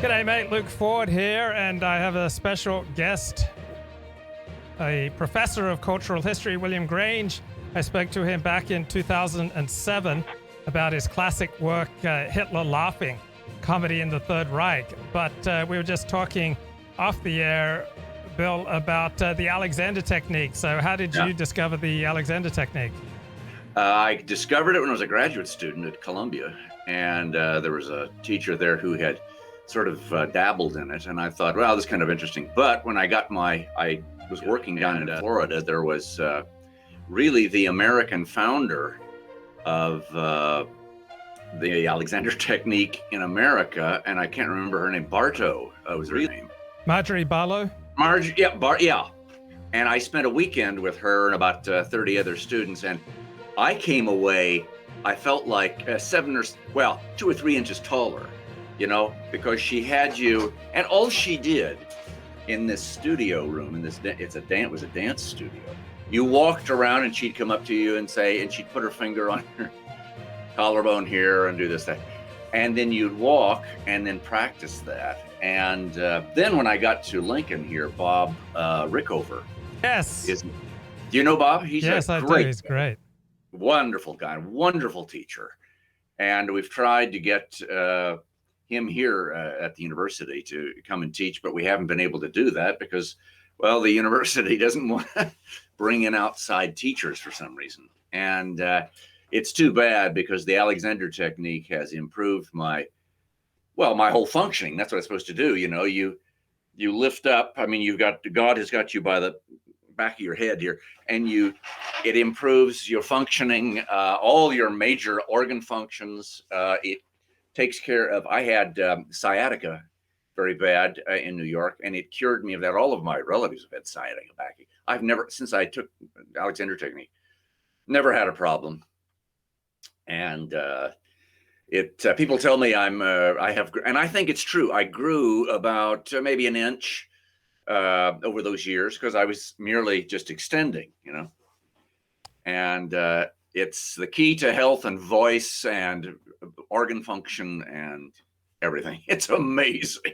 G'day, mate. Luke Ford here, and I have a special guest, a professor of cultural history, William Grange. I spoke to him back in 2007 about his classic work, Hitler Laughing, Comedy in the Third Reich. But we were just talking off the air, Bill, about the Alexander technique. So how did you discover the Alexander technique? I discovered it when I was a graduate student at Columbia, and there was a teacher there who had sort of dabbled in it, and I thought, well, this is kind of interesting. But when I was working down in Florida, there was really the American founder of the Alexander technique in America, and I can't remember her name. Bartow was her name. Marjorie Barlow? Yeah. And I spent a weekend with her and about 30 other students, and I came away, I felt like 2 or 3 inches taller, because she had you, and all she did in this studio room, it was a dance studio. You walked around and she'd come up to you and she'd put her finger on your collarbone here and do this, that. And then you'd walk and then practice that. And then when I got to Lincoln here, Bob Rickover. Yes. Do you know Bob? Yes, I do. He's great. Wonderful guy, wonderful teacher. And we've tried to get him here at the university to come and teach, but we haven't been able to do that because, well, the university doesn't want to bring in outside teachers for some reason. And it's too bad because the Alexander technique has improved my whole functioning. That's what it's supposed to do. You lift up. I mean, God has got you by the back of your head here, and it improves your functioning, all your major organ functions. It takes care of, I had sciatica very bad in New York, and it cured me of that. All of my relatives have had sciatica back. I've never, since I took Alexander technique, never had a problem. And people tell me and I think it's true. I grew about maybe an inch over those years because I was merely just extending, and it's the key to health and voice and organ function and everything. It's amazing.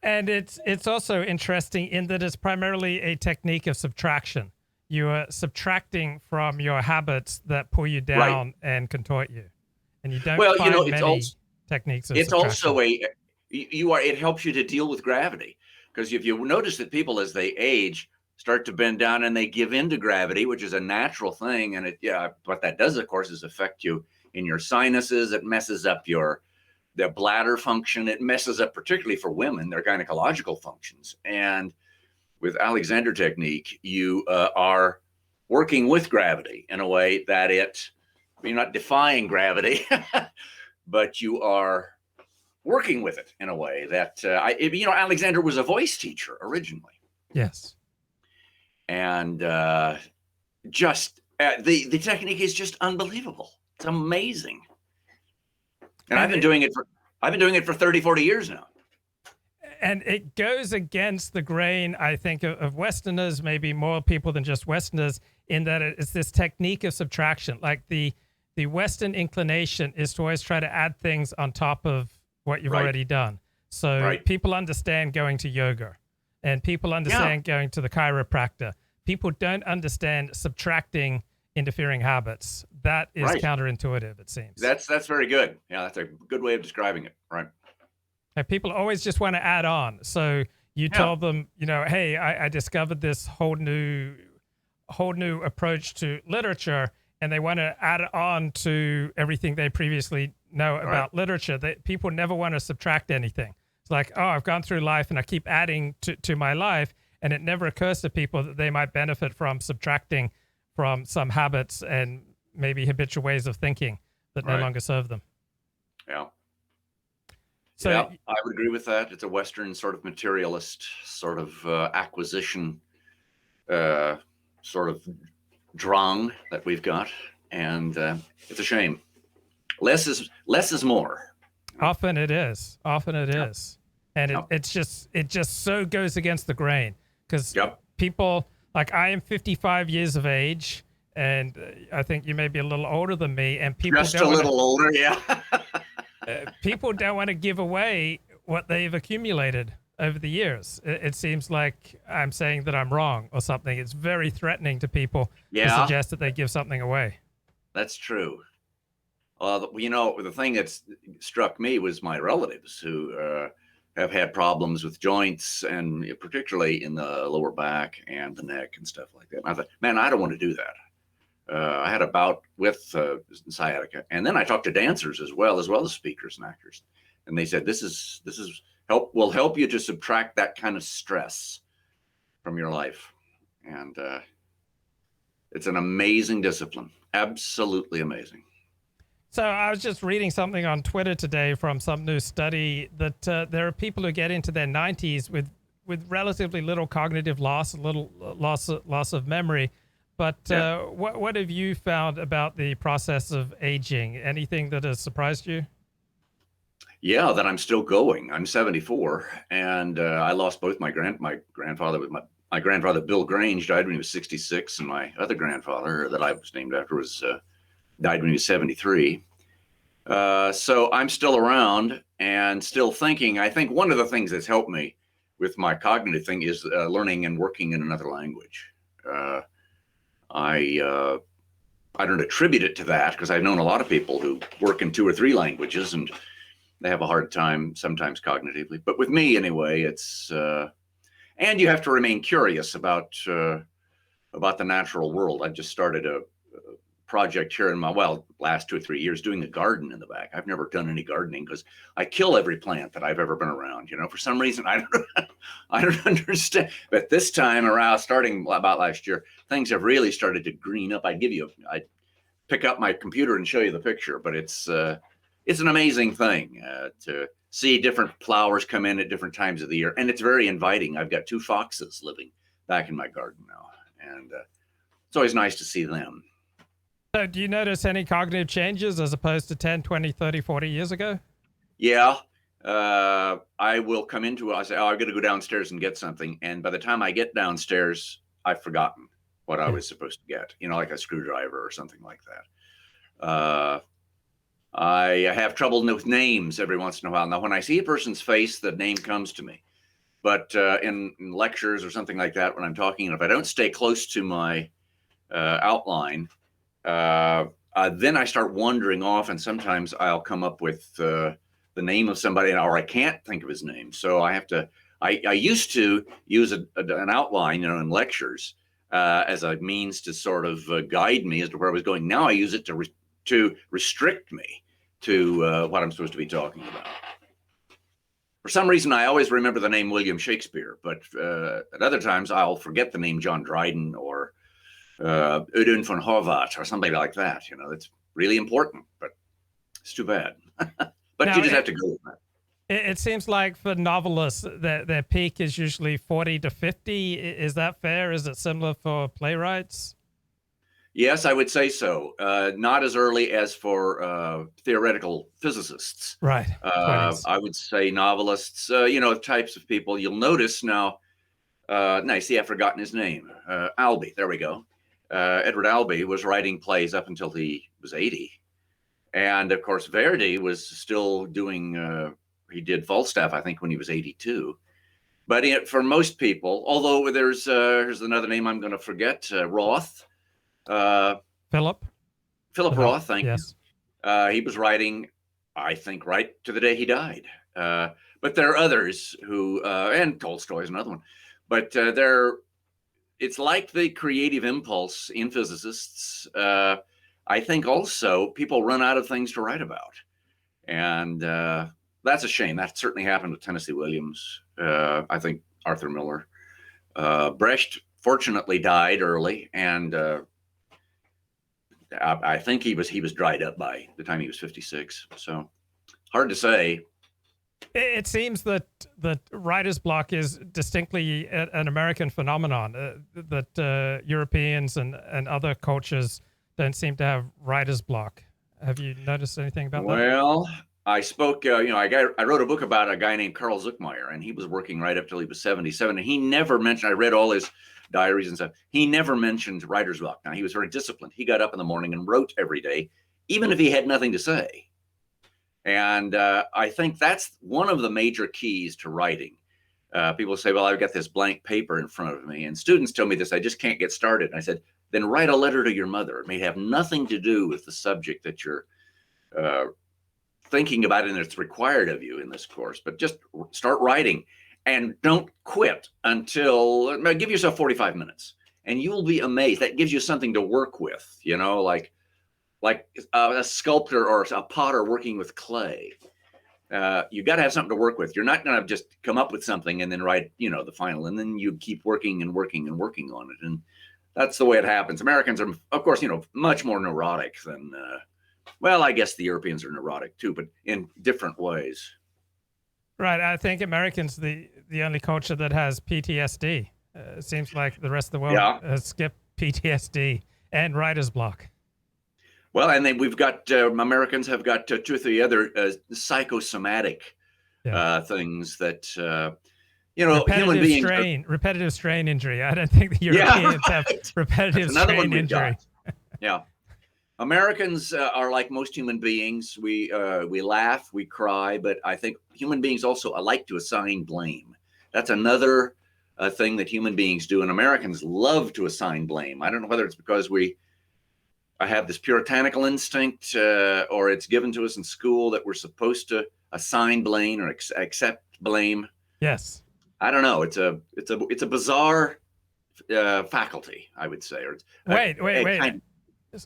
And it's also interesting in that it's primarily a technique of subtraction. You are subtracting from your habits that pull you down and contort you. And you don't find many techniques of it's subtraction. Also it helps you to deal with gravity. Because if you notice that people as they age start to bend down and they give in to gravity, which is a natural thing, and what that does, of course, is affect you in your sinuses. It messes up their bladder function. It messes up, particularly for women, their gynecological functions. And with Alexander technique, you are working with gravity in a way that you're not defying gravity, but you are working with it in a way that, Alexander was a voice teacher originally. Yes. And the technique is just unbelievable. It's amazing. And I've been doing it for 30, 40 years now. And it goes against the grain, I think, of Westerners, maybe more people than just Westerners, in that it's this technique of subtraction. Like the Western inclination is to always try to add things on top of what you've already done. So people understand going to yoga, and people understand going to the chiropractor. People don't understand subtracting interfering habits. That is counterintuitive, it seems. That's very good. Yeah, that's a good way of describing it. Right. And people always just want to add on. So you tell them, hey, I discovered this whole new approach to literature, and they want to add on to everything they previously know about literature. That people never want to subtract anything. It's like, oh, I've gone through life and I keep adding to my life, and it never occurs to people that they might benefit from subtracting from some habits and maybe habitual ways of thinking that no longer serve them. Yeah. So I would agree with that. It's a Western sort of materialist sort of acquisition sort of drang that we've got, and it's a shame. Less is more. Often it is, and it just so goes against the grain because people, like, I am 55 years of age, and I think you may be a little older than me, and people just a little older, yeah. People don't want to give away what they've accumulated over the years. It seems like I'm saying that I'm wrong or something. It's very threatening to people to suggest that they give something away. That's true. The thing that struck me was my relatives who have had problems with joints, and particularly in the lower back and the neck and stuff like that. And I thought, man, I don't want to do that. I had a bout with sciatica, and then I talked to dancers as well as speakers and actors, and they said this will help you to subtract that kind of stress from your life, and it's an amazing discipline, absolutely amazing. So I was just reading something on Twitter today from some new study that there are people who get into their 90s with relatively little cognitive loss, a little loss of memory. But what have you found about the process of aging? Anything that has surprised you? Yeah, that I'm still going. I'm 74, and I lost both my grandfather. My grandfather Bill Grange died when he was 66, and my other grandfather that I was named after died when he was 73. So I'm still around and still thinking. I think one of the things that's helped me with my cognitive thing is learning and working in another language. I don't attribute it to that, because I've known a lot of people who work in 2 or 3 languages and they have a hard time sometimes cognitively. But with me anyway, it's and you have to remain curious about the natural world. I've just started a project here in my last 2 or 3 years doing a garden in the back. I've never done any gardening because I kill every plant that I've ever been around. For some reason I don't understand. But this time around, starting about last year, things have really started to green up. I'd pick up my computer and show you the picture, but it's an amazing thing to see different flowers come in at different times of the year, and it's very inviting. I've got 2 foxes living back in my garden now, and it's always nice to see them. So do you notice any cognitive changes as opposed to 10, 20, 30, 40 years ago? Yeah. I will come into it. I say, I've got to go downstairs and get something. And by the time I get downstairs, I've forgotten what I was supposed to get, like a screwdriver or something like that. I have trouble with names every once in a while. Now, when I see a person's face, the name comes to me. But in lectures or something like that, when I'm talking, and if I don't stay close to my outline, then I start wandering off, and sometimes I'll come up with the name of somebody, or I can't think of his name. So I have to. I used to use an outline, in lectures as a means to sort of guide me as to where I was going. Now I use it to restrict me to what I'm supposed to be talking about. For some reason, I always remember the name William Shakespeare, but at other times I'll forget the name John Dryden or Ödön von Horváth or something like that. It's really important, but it's too bad. But now, you just have to go with that. It seems like for novelists, their peak is usually 40 to 50. Is that fair? Is it similar for playwrights? Yes, I would say so. Not as early as for theoretical physicists. Right. I would say novelists, types of people. You'll notice now, nice, I've forgotten his name. Albee, there we go. Edward Albee was writing plays up until he was 80. And of course, Verdi was still doing, he did Falstaff, I think, when he was 82. But for most people, although here's another name I'm going to forget, Roth. Philip Roth, thank you. He was writing, I think, right to the day he died. But there are others who, and Tolstoy is another one, but it's like the creative impulse in physicists. I think also people run out of things to write about. And that's a shame. That certainly happened with Tennessee Williams. I think Arthur Miller. Brecht fortunately died early, and I think he was dried up by the time he was 56. So hard to say. It seems that writer's block is distinctly an American phenomenon, that Europeans and other cultures don't seem to have writer's block. Have you noticed anything about that? Well, I spoke, I wrote a book about a guy named Carl Zuckmeyer, and he was working right up till he was 77. And he never mentioned, I read all his diaries and stuff. He never mentioned writer's block. Now, he was very disciplined. He got up in the morning and wrote every day, even if he had nothing to say. And I think that's one of the major keys to writing. People say, well, I've got this blank paper in front of me. And students tell me this, I just can't get started. And I said, then write a letter to your mother. It may have nothing to do with the subject that you're thinking about and it's required of you in this course, but just start writing and don't quit until, give yourself 45 minutes and you will be amazed. That gives you something to work with, you know, like a sculptor or a potter working with clay. You got to have something to work with. You're not going to just come up with something and then write, you know, the final, and then you keep working and working and working on it. And that's the way it happens. Americans are, of course, you know, much more neurotic than, well, I guess the Europeans are neurotic too, but in different ways. Right. I think Americans, the only culture that has PTSD. It seems like the rest of the world has skipped PTSD and writer's block. Well, and then we've got, Americans have got 2 or 3 other psychosomatic things that, you know, human beings. Repetitive strain injury. I don't think the Europeans have repetitive strain injury. Yeah. Americans are like most human beings. We laugh, we cry, but I think human beings also like to assign blame. That's another thing that human beings do, and Americans love to assign blame. I don't know whether it's because I have this puritanical instinct, or it's given to us in school that we're supposed to assign blame or accept blame. Yes. I don't know. It's a bizarre faculty, I would say. Or Wait.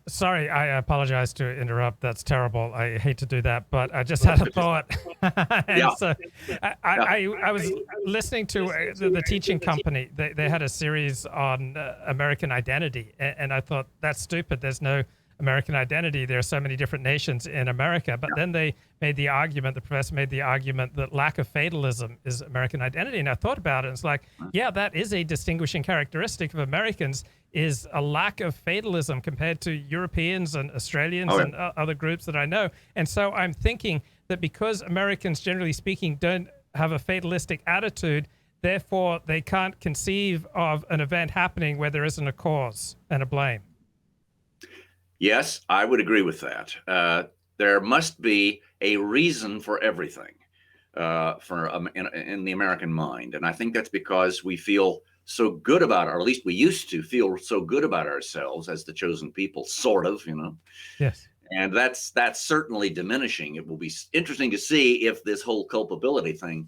Sorry, I apologize to interrupt. That's terrible. I hate to do that, but I just had a thought. So I was listening to the teaching company. They had a series on American identity, and I thought, that's stupid. There's no American identity. There are so many different nations in America. But then the professor made the argument that lack of fatalism is American identity. And I thought about it, and it's like, yeah, that is a distinguishing characteristic of Americans, is a lack of fatalism compared to Europeans and Australians and other groups that I know. And so I'm thinking that because Americans, generally speaking, don't have a fatalistic attitude, therefore they can't conceive of an event happening where there isn't a cause and a blame. Yes, I would agree with that. There must be a reason for everything in the American mind. And I think that's because we feel so good about, or at least we used to feel so good about ourselves as the chosen people, sort of, you know. Yes. And that's certainly diminishing. It will be interesting to see if this whole culpability thing,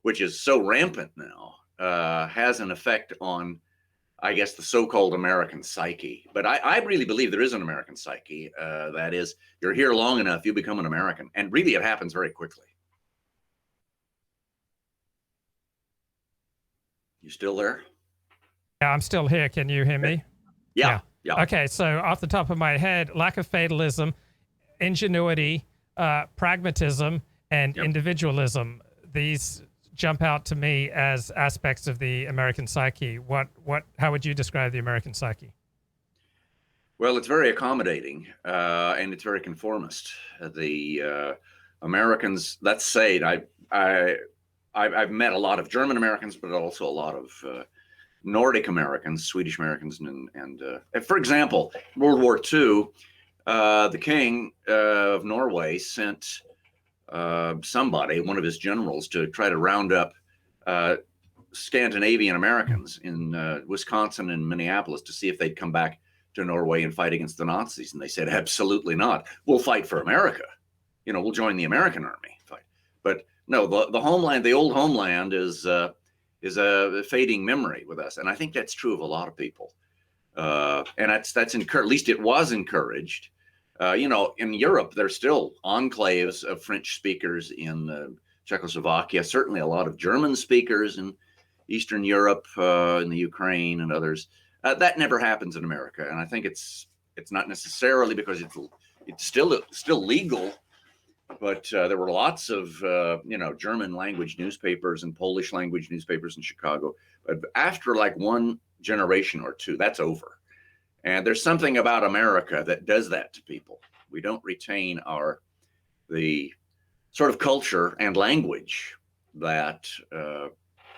which is so rampant now, has an effect on, I guess, the so-called American psyche. But I really believe there is an American psyche. That is, you're here long enough, you become an American. And really, it happens very quickly. You still there? Yeah, I'm still here. Can you hear me? Yeah. Okay, so off the top of my head, lack of fatalism, ingenuity, pragmatism, and individualism. These jump out to me as aspects of the American psyche. How would you describe the American psyche? Well, it's very accommodating, and it's very conformist. The Americans, let's say, I've met a lot of German Americans, but also a lot of Nordic Americans, Swedish Americans, and for example, World War II, the king of Norway sent somebody, one of his generals, to try to round up Scandinavian Americans in Wisconsin and Minneapolis to see if they'd come back to Norway and fight against the Nazis. And they said, absolutely not. We'll fight for America. You know, we'll join the American army. But no, the homeland, the old homeland is a fading memory with us. And I think that's true of a lot of people. And that's encouraged, at least it was encouraged. You know, in Europe, there's still enclaves of French speakers in Czechoslovakia, certainly a lot of German speakers in Eastern Europe, in the Ukraine and others. That never happens in America. And I think it's not necessarily because it's still legal, but there were lots of, German language newspapers and Polish language newspapers in Chicago. But after like one generation or two, that's over. And there's something about America that does that to people. We don't retain the sort of culture and language that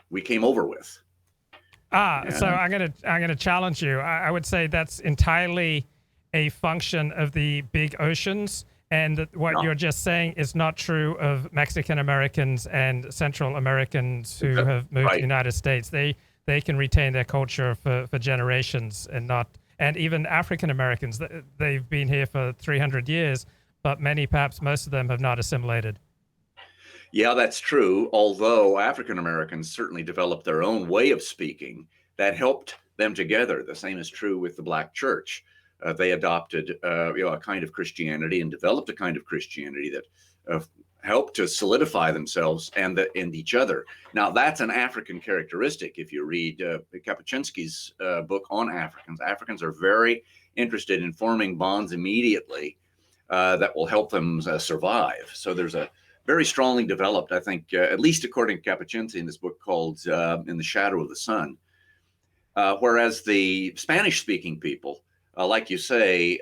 we came over with. So I'm gonna challenge you. I would say that's entirely a function of the big oceans And what No. you're just saying is not true of Mexican Americans and Central Americans who have moved to the United States. They can retain their culture for generations, and even African Americans, they've been here for 300 years, but perhaps most of them have not assimilated. Yeah, that's true. Although African Americans certainly developed their own way of speaking that helped them together. The same is true with the Black church. They adopted a kind of Christianity and developed a kind of Christianity that helped to solidify themselves and each other. Now, that's an African characteristic. If you read Kapuscinski's book on Africans, Africans are very interested in forming bonds immediately that will help them survive. So there's a very strongly developed, I think, at least according to Kapuscinski in this book called In the Shadow of the Sun, whereas the Spanish-speaking people, like you say,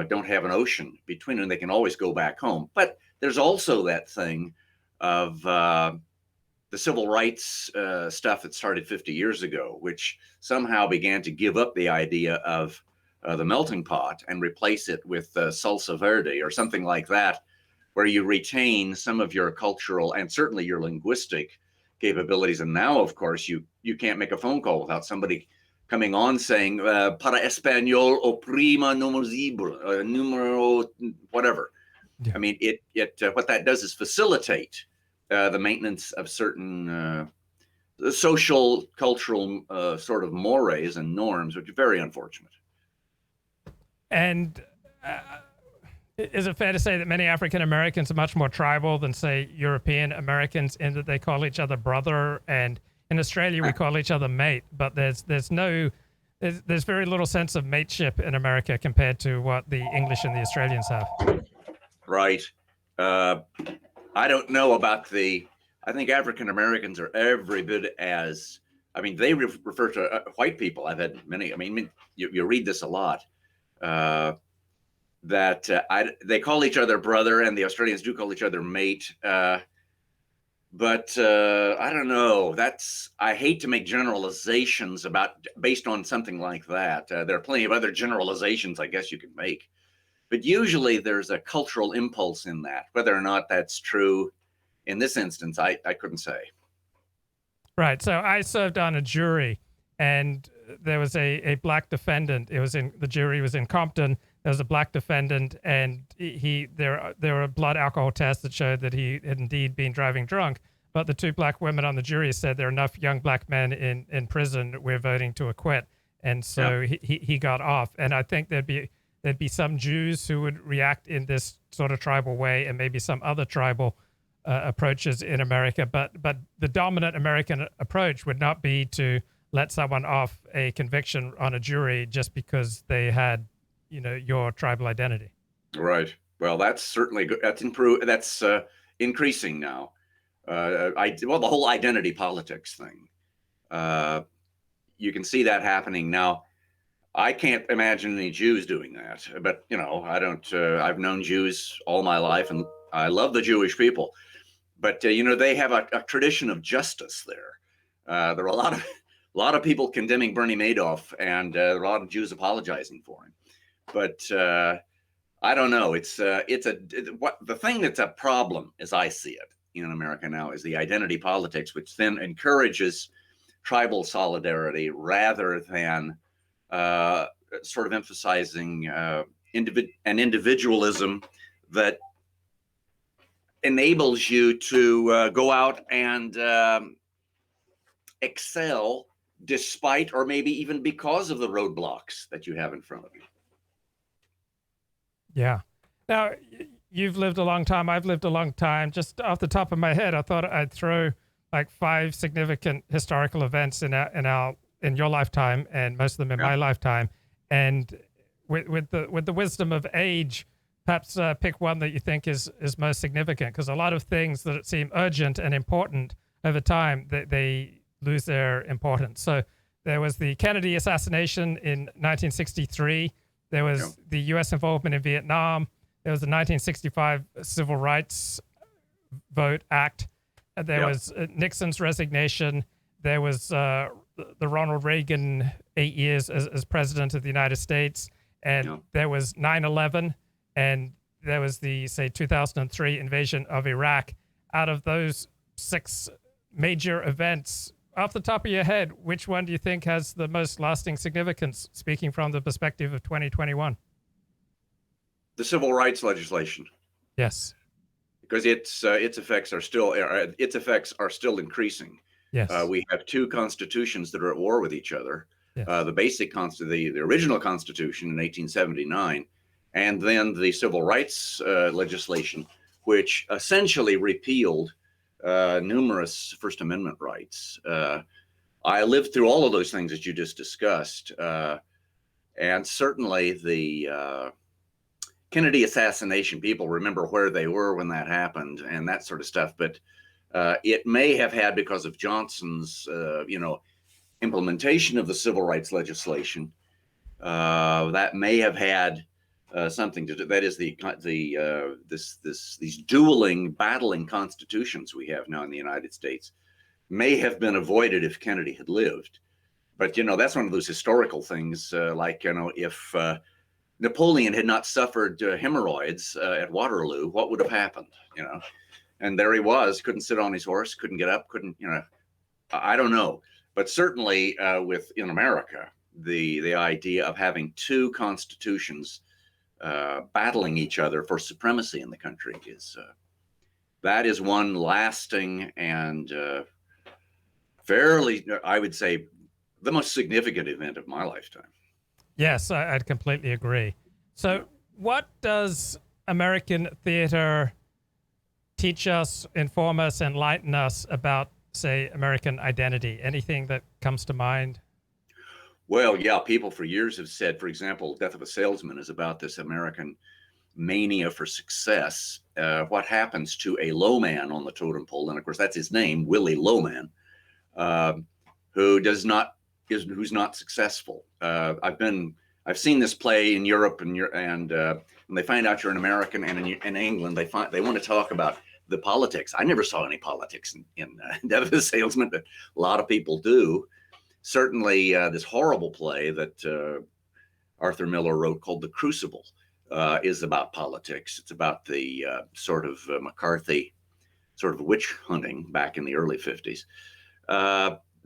don't have an ocean between them. They can always go back home. But there's also that thing of the civil rights stuff that started 50 years ago, which somehow began to give up the idea of the melting pot and replace it with salsa verde or something like that, where you retain some of your cultural and certainly your linguistic capabilities. And now, of course, you can't make a phone call without somebody coming on saying para español oprima numero whatever. Yeah. I mean, it what that does is facilitate the maintenance of certain social, cultural sort of mores and norms, which are very unfortunate. And is it fair to say that many African Americans are much more tribal than, say, European Americans, in that they call each other brother, and in Australia we call each other mate, but there's very little sense of mateship in America compared to what the English and the Australians have. Right. I don't know about I think African Americans are every bit as, I mean, they refer to white people. I've had many, I mean, you read this a lot, that they call each other brother, and the Australians do call each other mate. But I don't know. I hate to make generalizations based on something like that. There are plenty of other generalizations I guess you can make. But usually there's a cultural impulse in that. Whether or not that's true in this instance, I couldn't say. Right. So I served on a jury, and there was a black defendant. The jury was in Compton. There was a black defendant, and there were blood alcohol tests that showed that he had indeed been driving drunk. But the two black women on the jury said there are enough young black men in prison. We're voting to acquit, and so he got off. And I think there'd be some Jews who would react in this sort of tribal way, and maybe some other tribal approaches in America. But the dominant American approach would not be to let someone off a conviction on a jury just because they had, your tribal identity. Right. Well, that's certainly good. That's improved. That's increasing now. The whole identity politics thing. You can see that happening now. I can't imagine any Jews doing that, but I don't. I've known Jews all my life, and I love the Jewish people. But they have a tradition of justice there. There are a lot of people condemning Bernie Madoff, and a lot of Jews apologizing for him. But I don't know. The thing that's a problem, as I see it in America now, is the identity politics, which then encourages tribal solidarity rather than sort of emphasizing an individualism that enables you to go out and excel despite, or maybe even because of, the roadblocks that you have in front of you. Yeah. Now, you've lived a long time. I've lived a long time. Just off the top of my head, I thought I'd throw like 5 significant historical events in your lifetime, and most of them in my lifetime. And with the wisdom of age, perhaps pick one that you think is most significant, because a lot of things that seem urgent and important over time, they lose their importance. So there was the Kennedy assassination in 1963. There was the U.S. involvement in Vietnam. There was the 1965 Civil Rights Vote Act. There was Nixon's resignation. There was the Ronald Reagan 8 years as president of the United States. And there was 9/11. And there was the, say, 2003 invasion of Iraq. Out of those 6 major events, off the top of your head, which one do you think has the most lasting significance, speaking from the perspective of 2021? The civil rights legislation. Yes. Because its effects are still increasing. Yes. We have 2 constitutions that are at war with each other. Yes. The original Constitution in 1879, and then the Civil Rights legislation, which essentially repealed numerous First Amendment rights. I lived through all of those things that you just discussed, and certainly the Kennedy assassination, people remember where they were when that happened and that sort of stuff. But it may have had, because of Johnson's, implementation of the civil rights legislation, that may have had something to do. That is these dueling, battling constitutions we have now in the United States may have been avoided if Kennedy had lived. But that's one of those historical things. If Napoleon had not suffered hemorrhoids at Waterloo, what would have happened? And there he was, couldn't sit on his horse, couldn't get up, I don't know. But certainly in America, the idea of having 2 constitutions battling each other for supremacy in the country that is one lasting and fairly, I would say, the most significant event of my lifetime. Yes, I'd completely agree. So what does American theater teach us, inform us, enlighten us about, say, American identity? Anything that comes to mind? Well, yeah, people for years have said, for example, Death of a Salesman is about this American mania for success. What happens to a low man on the totem pole? And of course, that's his name, Willie Lowman, who's not successful. I've seen this play in Europe, and when they find out you're an American, and in England, they want to talk about the politics. I never saw any politics in Death of a Salesman, but a lot of people do. Certainly, this horrible play that Arthur Miller wrote called The Crucible is about politics. It's about the sort of McCarthy sort of witch hunting back in the early 50s.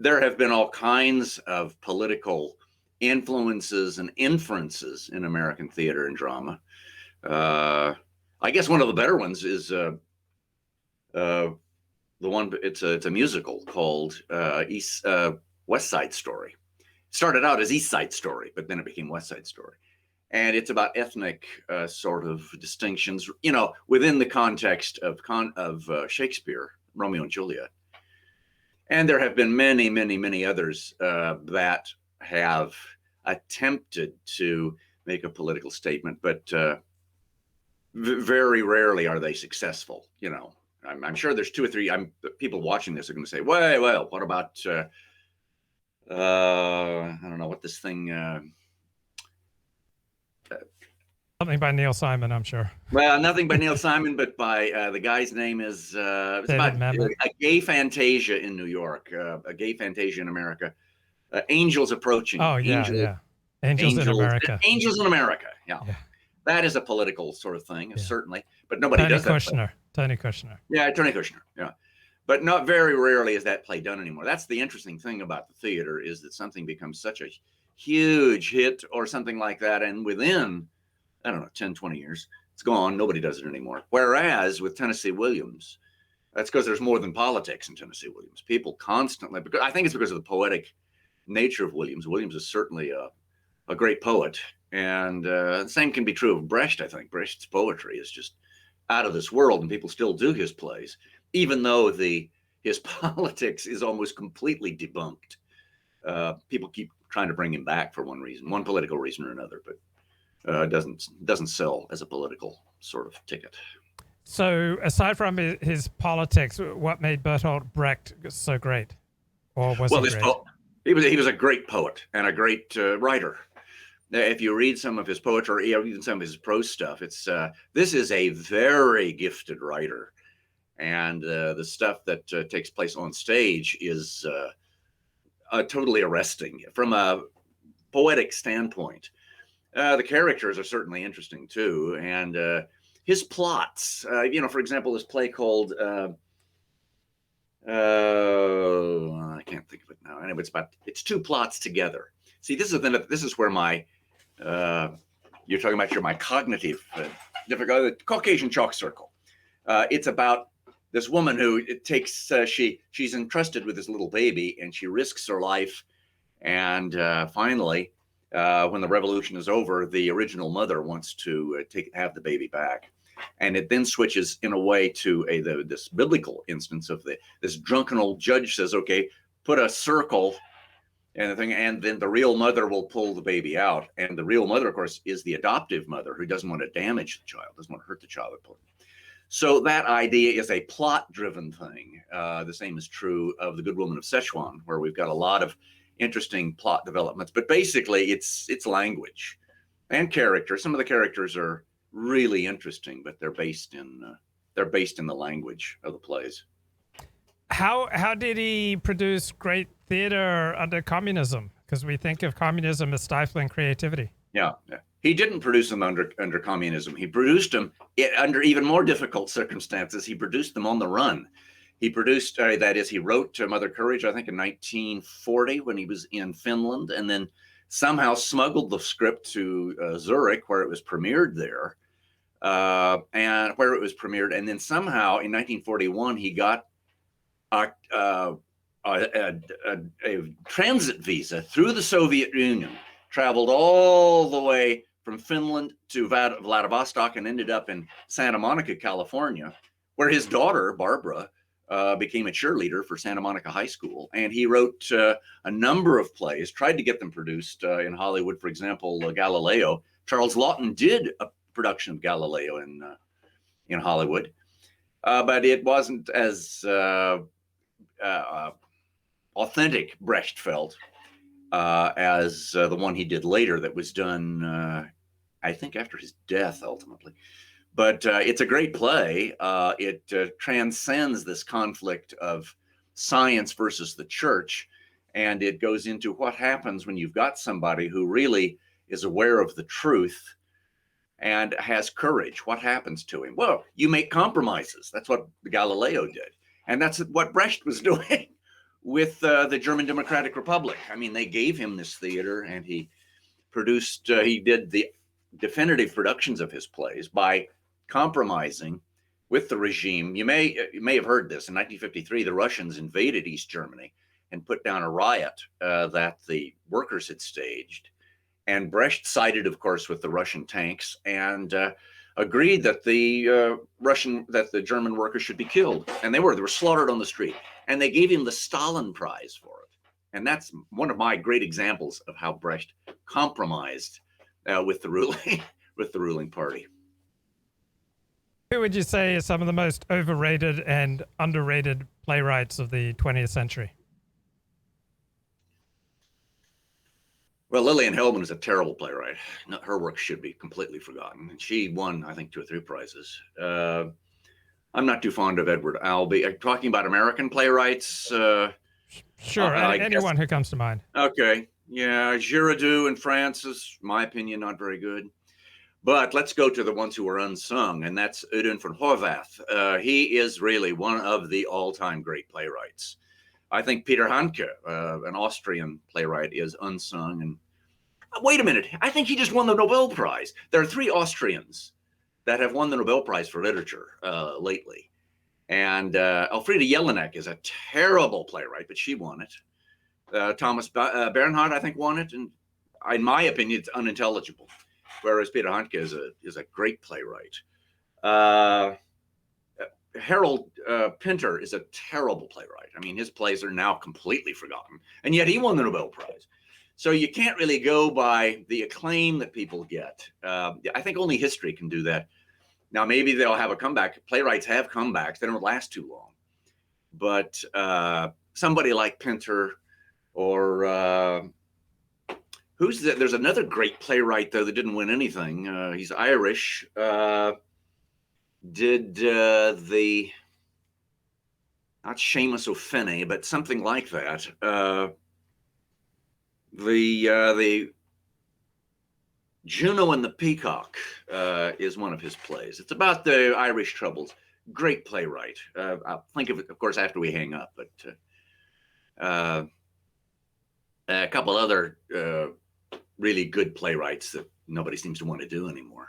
There have been all kinds of political influences and inferences in American theater and drama. I guess one of the better ones is the one. It's a musical called West Side Story. It started out as East Side Story, but then it became West Side Story. And it's about ethnic sort of distinctions, within the context of Shakespeare, Romeo and Juliet. And there have been many, many, many others that have attempted to make a political statement, but very rarely are they successful. I'm sure there's 2 or 3 people watching this are going to say, well, what about I don't know what this thing. Something by Neil Simon, I'm sure. Well, nothing by Neil Simon, but by the guy's name is it's about Mamet. A gay fantasia in New York, a gay fantasia in America. Angels Approaching. Oh, yeah. Angels in America. Angels in America. Yeah. That is a political sort of thing, certainly, but nobody does that. Tony Kushner. Yeah, Tony Kushner. Yeah. But not very rarely is that play done anymore. That's the interesting thing about the theater, is that something becomes such a huge hit or something like that, and within, 10, 20 years, it's gone. Nobody does it anymore. Whereas with Tennessee Williams, that's because there's more than politics in Tennessee Williams. People constantly, because I think it's because of the poetic nature of Williams. Williams is certainly a great poet, and the same can be true of Brecht. I think Brecht's poetry is just out of this world, and people still do his plays, even though his politics is almost completely debunked. People keep trying to bring him back for one political reason or another, but doesn't sell as a political sort of ticket. So aside from his politics, what made Bertolt Brecht so great? Or was he great? He was a great poet and a great writer. If you read some of his poetry, or even some of his prose stuff, this is a very gifted writer. And the stuff that takes place on stage is totally arresting from a poetic standpoint. The characters are certainly interesting too, and his plots, for example, this play called, I can't think of it now. Anyway, it's two plots together. See, this is where my, you're talking about my cognitive difficulty, the Caucasian chalk circle. It's about this woman who she's entrusted with this little baby, and she risks her life. And finally, when the revolution is over, the original mother wants to have the baby back. And it then switches in a way to this biblical instance of this drunken old judge says, okay, put a circle and the thing, and then the real mother will pull the baby out. And the real mother, of course, is the adoptive mother who doesn't want to damage the child, doesn't want to hurt the child. So that idea is a plot-driven thing. The same is true of The Good Woman of Szechwan, where we've got a lot of interesting plot developments. But basically, it's language and character. Some of the characters are really interesting, but they're based in the language of the plays. How did he produce great theater under communism? Because we think of communism as stifling creativity. Yeah. He didn't produce them under communism. He produced them under even more difficult circumstances. He produced them on the run. He produced, that is, he wrote Mother Courage, I think, in 1940 when he was in Finland, and then somehow smuggled the script to Zurich, where it was premiered there, and then somehow in 1941 he got a transit visa through the Soviet Union, traveled all the way from Finland to Vladivostok, and ended up in Santa Monica, California, where his daughter Barbara became a cheerleader for Santa Monica High School. And he wrote a number of plays, tried to get them produced in Hollywood. For example, Galileo. Charles Laughton did a production of Galileo in Hollywood, but it wasn't as authentic, Brecht felt, as the one he did later that was done, I think, after his death, ultimately. But it's a great play. It transcends this conflict of science versus the church, and it goes into what happens when you've got somebody who really is aware of the truth and has courage. What happens to him? Well, you make compromises. That's what Galileo did. And that's what Brecht was doing with the German Democratic Republic. I mean, they gave him this theater, and he did the definitive productions of his plays by compromising with the regime. You may have heard this. In 1953, the Russians invaded East Germany and put down a riot that the workers had staged. And Brecht sided, of course, with the Russian tanks and agreed that the German workers should be killed. And they were slaughtered on the street. And they gave him the Stalin Prize for it. And that's one of my great examples of how Brecht compromised with the ruling party. Who would you say is some of the most overrated and underrated playwrights of the 20th century? Well, Lillian Hellman is a terrible playwright. Her work should be completely forgotten. And she won, I think, 2 or 3 prizes. I'm not too fond of Edward Albee. Talking about American playwrights. Sure, anyone who comes to mind. Okay, yeah, Giraudoux in France is, in my opinion, not very good. But let's go to the ones who are unsung, and that's Ödön von Horváth. He is really one of the all-time great playwrights. I think Peter Handke, an Austrian playwright, is unsung. And wait a minute, I think he just won the Nobel Prize. There are 3 Austrians that have won the Nobel Prize for literature lately. And Elfriede Jelinek is a terrible playwright, but she won it. Thomas Bernhard, I think, won it. And in my opinion, it's unintelligible. Whereas Peter Handke is a great playwright. Harold Pinter is a terrible playwright. I mean, his plays are now completely forgotten, and yet he won the Nobel Prize. So you can't really go by the acclaim that people get. I think only history can do that. Now, maybe they'll have a comeback. Playwrights have comebacks. They don't last too long. But somebody like Pinter or there's another great playwright, though, that didn't win anything. He's Irish. Did not Seamus O'Finney, but something like that. Juno and the Peacock is one of his plays. It's about the Irish Troubles. Great playwright. I'll think of it, of course, after we hang up. But a couple other really good playwrights that nobody seems to want to do anymore.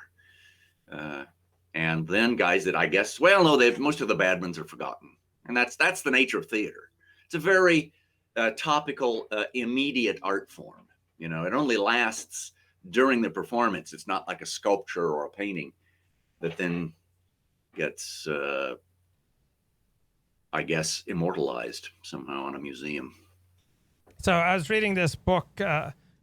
And then guys that I guess, well, no, most of the bad ones are forgotten. And that's the nature of theater. It's a very topical, immediate art form. You know, it only lasts during the performance. It's not like a sculpture or a painting that then gets, I guess, immortalized somehow in a museum. So I was reading this book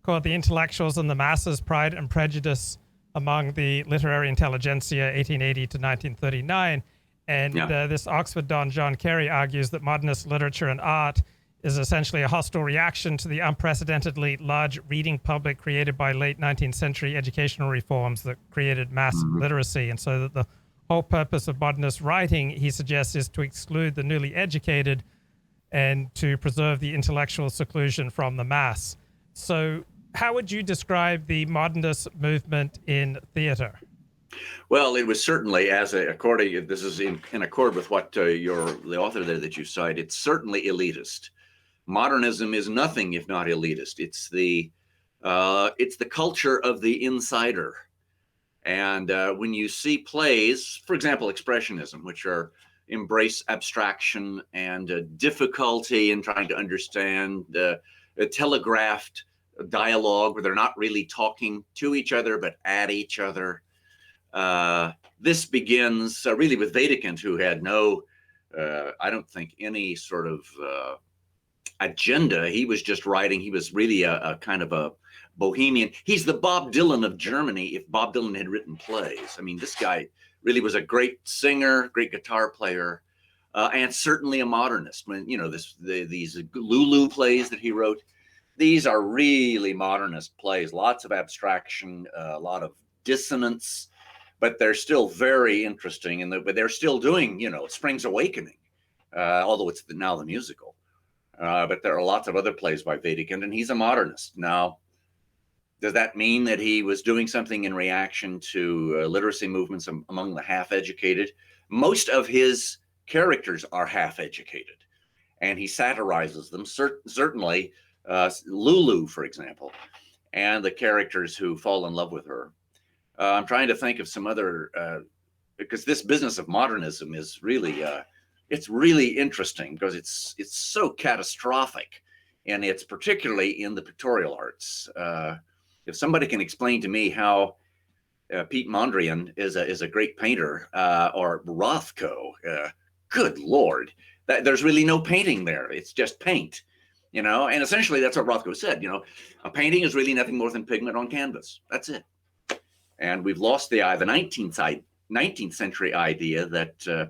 called The Intellectuals and the Masses, Pride and Prejudice Among the Literary Intelligentsia, 1880 to 1939. And this Oxford Don John Carey argues that modernist literature and art is essentially a hostile reaction to the unprecedentedly large reading public created by late 19th century educational reforms that created mass literacy. And so that the whole purpose of modernist writing, he suggests, is to exclude the newly educated and to preserve the intellectual seclusion from the mass. So how would you describe the modernist movement in theater? Well, it was certainly, this is in accord with what the author there that you cite, it's certainly elitist. Modernism is nothing if not elitist. It's the culture of the insider. And when you see plays, for example, Expressionism, which embrace abstraction and difficulty in trying to understand a telegraphed dialogue where they're not really talking to each other but at each other. This begins really with Wedekind, who had no, I don't think, any sort of agenda. He was just writing. He was really a kind of a bohemian. He's the Bob Dylan of Germany if Bob Dylan had written plays. I mean, this guy really was a great singer, great guitar player, and certainly a modernist. When, you know, these Lulu plays that he wrote, these are really modernist plays. Lots of abstraction, a lot of dissonance, but they're still very interesting. But they're still doing, you know, Spring's Awakening, although it's now the musical. But there are lots of other plays by Wedekind, and he's a modernist. Now, does that mean that he was doing something in reaction to literacy movements among the half-educated? Most of his characters are half-educated, and he satirizes them. Certainly, Lulu, for example, and the characters who fall in love with her. I'm trying to think of some other, because this business of modernism is really, it's really interesting because it's so catastrophic, and it's particularly in the pictorial arts. If somebody can explain to me how Pete Mondrian is a great painter, or Rothko, good Lord, there's really no painting there. It's just paint, you know. And essentially, that's what Rothko said. You know, a painting is really nothing more than pigment on canvas. That's it. And we've lost the 19th century idea that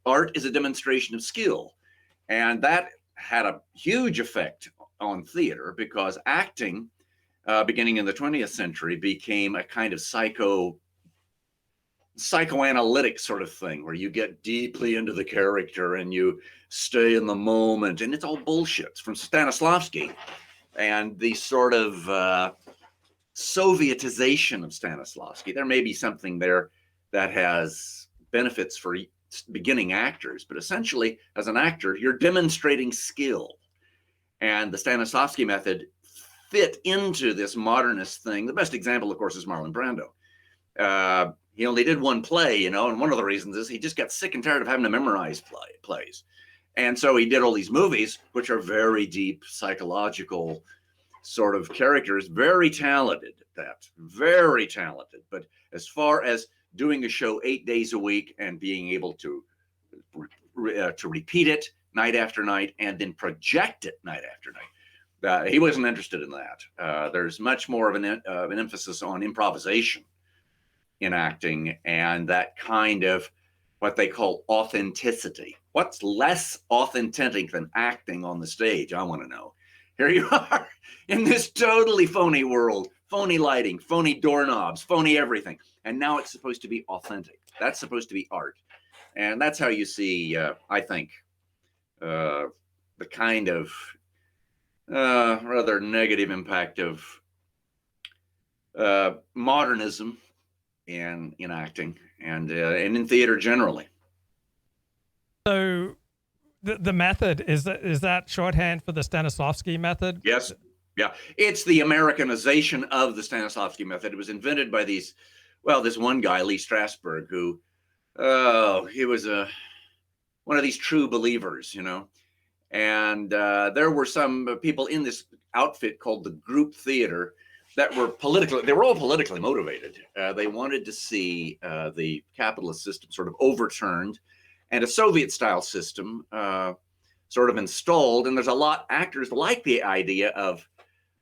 art is a demonstration of skill, and that had a huge effect on theater because acting, beginning in the 20th century, became a kind of psychoanalytic sort of thing where you get deeply into the character and you stay in the moment, and it's all bullshit. It's from Stanislavski, and the sort of Sovietization of Stanislavski. There may be something there that has benefits for beginning actors, but essentially, as an actor, you're demonstrating skill. And the Stanislavski method fit into this modernist thing. The best example, of course, is Marlon Brando. He only did one play, you know, and one of the reasons is he just got sick and tired of having to memorize plays. And so he did all these movies, which are very deep, psychological sort of characters, very talented at that, very talented. But as far as doing a show 8 days a week and being able to repeat it night after night and then project it night after night, he wasn't interested in that. There's much more of an emphasis on improvisation in acting and that kind of what they call authenticity. What's less authentic than acting on the stage? I want to know. Here you are in this totally phony world, phony lighting, phony doorknobs, phony everything. And now it's supposed to be authentic. That's supposed to be art. And that's how you see, I think, the kind of rather negative impact of modernism in acting and in theater generally. So the method, is that shorthand for the Stanislavski method? Yes. Yeah. It's the Americanization of the Stanislavski method. It was invented by this one guy, Lee Strasberg, who, he was one of these true believers, and there were some people in this outfit called the group theater that were all politically motivated. They wanted to see the capitalist system sort of overturned and a Soviet style system sort of installed. And there's a lot actors like the idea of,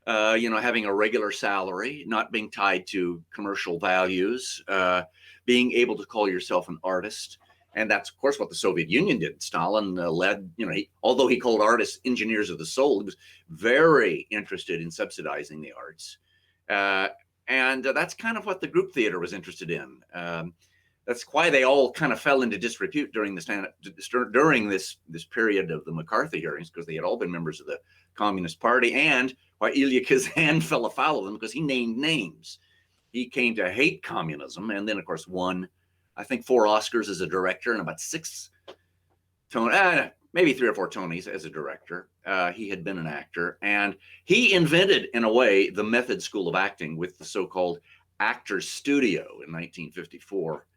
having a regular salary, not being tied to commercial values, being able to call yourself an artist. And that's, of course, what the Soviet Union did. Stalin led, although he called artists engineers of the soul, he was very interested in subsidizing the arts. And that's kind of what the group theater was interested in. That's why they all kind of fell into disrepute during this period of the McCarthy hearings, because they had all been members of the Communist Party, and why Elia Kazan fell afoul of them, because he named names. He came to hate communism, and then, of course, won, I think, 4 Oscars as a director and about 6 maybe 3 or 4 Tonys as a director. He had been an actor, and he invented, in a way, the Method School of Acting with the so-called Actors Studio in 1954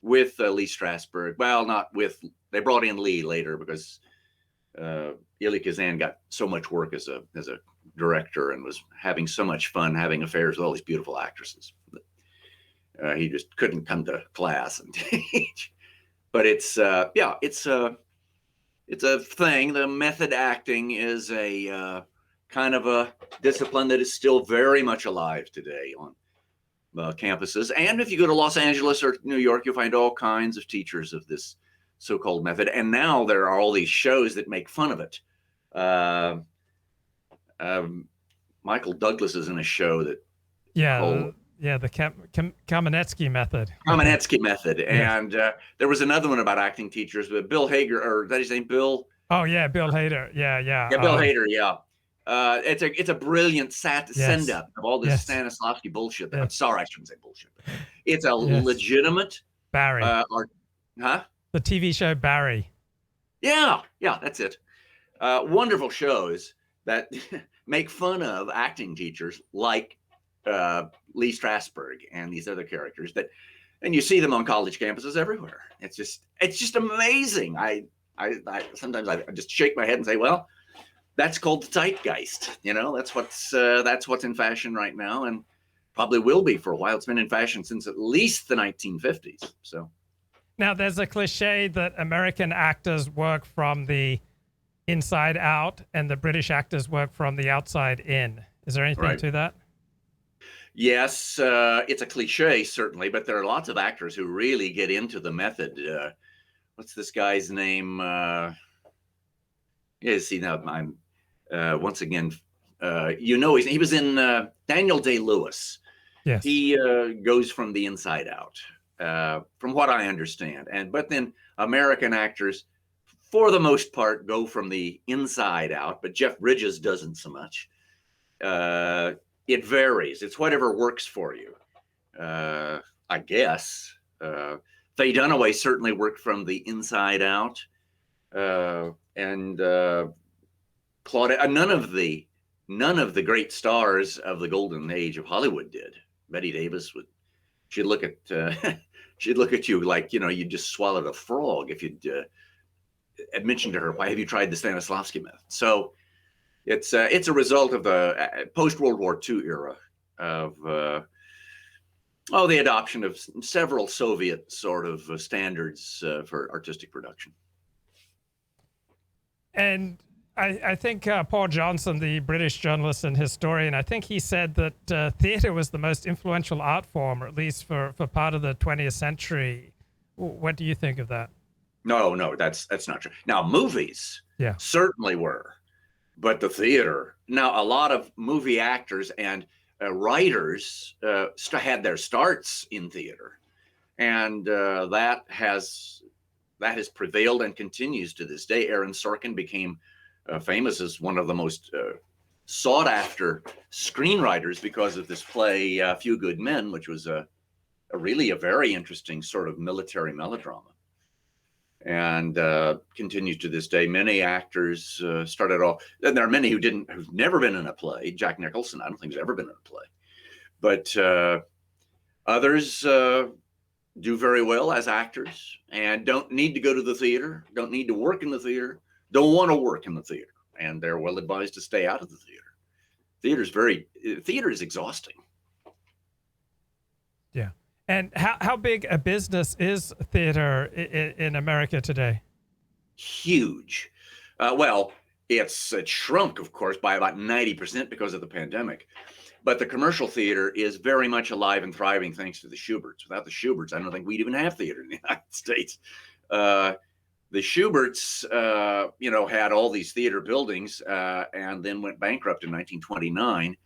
with Lee Strasberg. Well, not with, they brought in Lee later because Elia Kazan got so much work as a director and was having so much fun having affairs with all these beautiful actresses. He just couldn't come to class and teach. But it's a thing. The method acting is a kind of a discipline that is still very much alive today on campuses. And if you go to Los Angeles or New York, you'll find all kinds of teachers of this so-called method. And now there are all these shows that make fun of it. Michael Douglas is in a show that the Kamenetsky method. Kamenetsky method. And there was another one about acting teachers, but Bill Hager, or that his name, Bill? Oh yeah, Bill Hader. Yeah. Yeah, Bill Hader, yeah. It's a brilliant send up of all this Stanislavski bullshit. I'm sorry, I shouldn't say bullshit. It's a legitimate Barry. The TV show Barry. Yeah, that's it. Wonderful shows that make fun of acting teachers like Lee Strasberg and these other characters and you see them on college campuses everywhere. It's just amazing. I sometimes I just shake my head and say, well, that's called the zeitgeist. That's what's in fashion right now, and probably will be for a while. It's been in fashion since at least the 1950s. So now there's a cliche that American actors work from the inside out and the British actors work from the outside in. Is there anything to that? Yes, it's a cliche, certainly, but there are lots of actors who really get into the method. What's this guy's name? Now I'm once again, he was in Daniel Day-Lewis. Yes. He goes from the inside out, from what I understand. But then American actors, for the most part, go from the inside out, but Jeff Bridges doesn't so much. It varies. It's whatever works for you, I guess. Faye Dunaway certainly worked from the inside out, and Claudia. None of the great stars of the golden age of Hollywood did. Betty Davis she'd look at you like you just swallowed a frog if you'd mentioned to her, why have you tried the Stanislavski method? So it's a result of the post-World War II era of the adoption of several Soviet sort of standards for artistic production. And I think Paul Johnson, the British journalist and historian, I think he said that theater was the most influential art form, or at least for part of the 20th century. What do you think of that? No, that's not true. Now, movies certainly were. But the theater, now a lot of movie actors and writers had their starts in theater, and that has prevailed and continues to this day. Aaron Sorkin became famous as one of the most sought after screenwriters because of this play, Few Good Men, which was really a very interesting sort of military melodrama, and continues to this day. Many actors started off, and there are many who've never been in a play. Jack Nicholson, I don't think, has ever been in a play, but others do very well as actors and don't need to go to the theater, don't need to work in the theater, don't want to work in the theater, and they're well advised to stay out of the theater. Theater is exhausting. Yeah. And how big a business is theater in America today? Huge. Well, it's shrunk, of course, by about 90% because of the pandemic. But the commercial theater is very much alive and thriving thanks to the Shuberts. Without the Shuberts, I don't think we'd even have theater in the United States. The Shuberts, had all these theater buildings and then went bankrupt in 1929.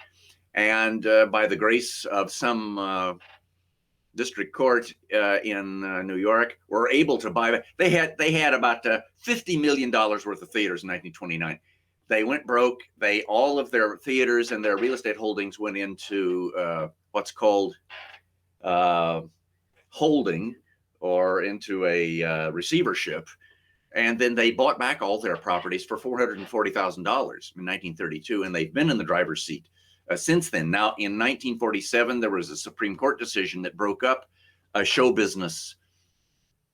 And by the grace of some district court in New York, were able to buy. They had about $50 million worth of theaters in 1929. They went broke. All of their theaters and their real estate holdings went into what's called holding, or into a receivership. And then they bought back all their properties for $440,000 in 1932, and they've been in the driver's seat since then. Now, in 1947, there was a Supreme Court decision that broke up show business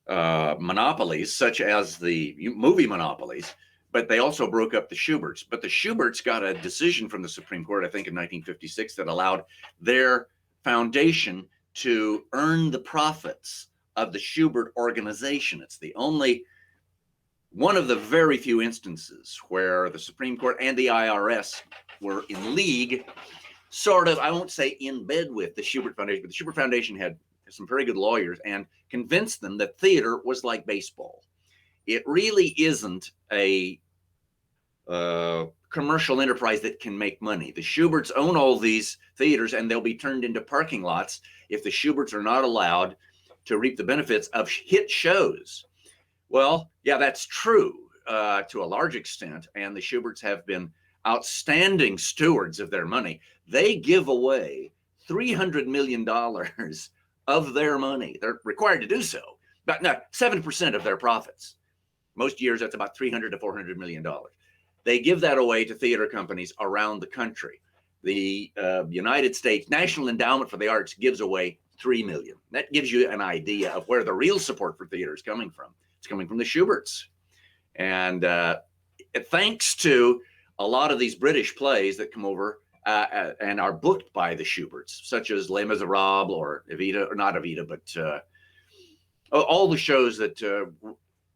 monopolies, such as the movie monopolies, but they also broke up the Shuberts. But the Shuberts got a decision from the Supreme Court, I think in 1956, that allowed their foundation to earn the profits of the Shubert Organization. It's the only one of the very few instances where the Supreme Court and the IRS were in league, sort of, I won't say in bed with the Shubert Foundation, but the Shubert Foundation had some very good lawyers and convinced them that theater was like baseball. It really isn't a commercial enterprise that can make money. The Shuberts own all these theaters, and they'll be turned into parking lots if the Shuberts are not allowed to reap the benefits of hit shows. Well, yeah, that's true to a large extent, and the Shuberts have been outstanding stewards of their money. They give away $300 million of their money. They're required to do so, but no, 7% of their profits. Most years, that's about $300 to $400 million. They give that away to theater companies around the country. The United States National Endowment for the Arts gives away $3 million. That gives you an idea of where the real support for theater is coming from. It's coming from the Shuberts. And thanks to a lot of these British plays that come over and are booked by the Shuberts, such as Les Miserables or Evita, or not Evita, but all the shows that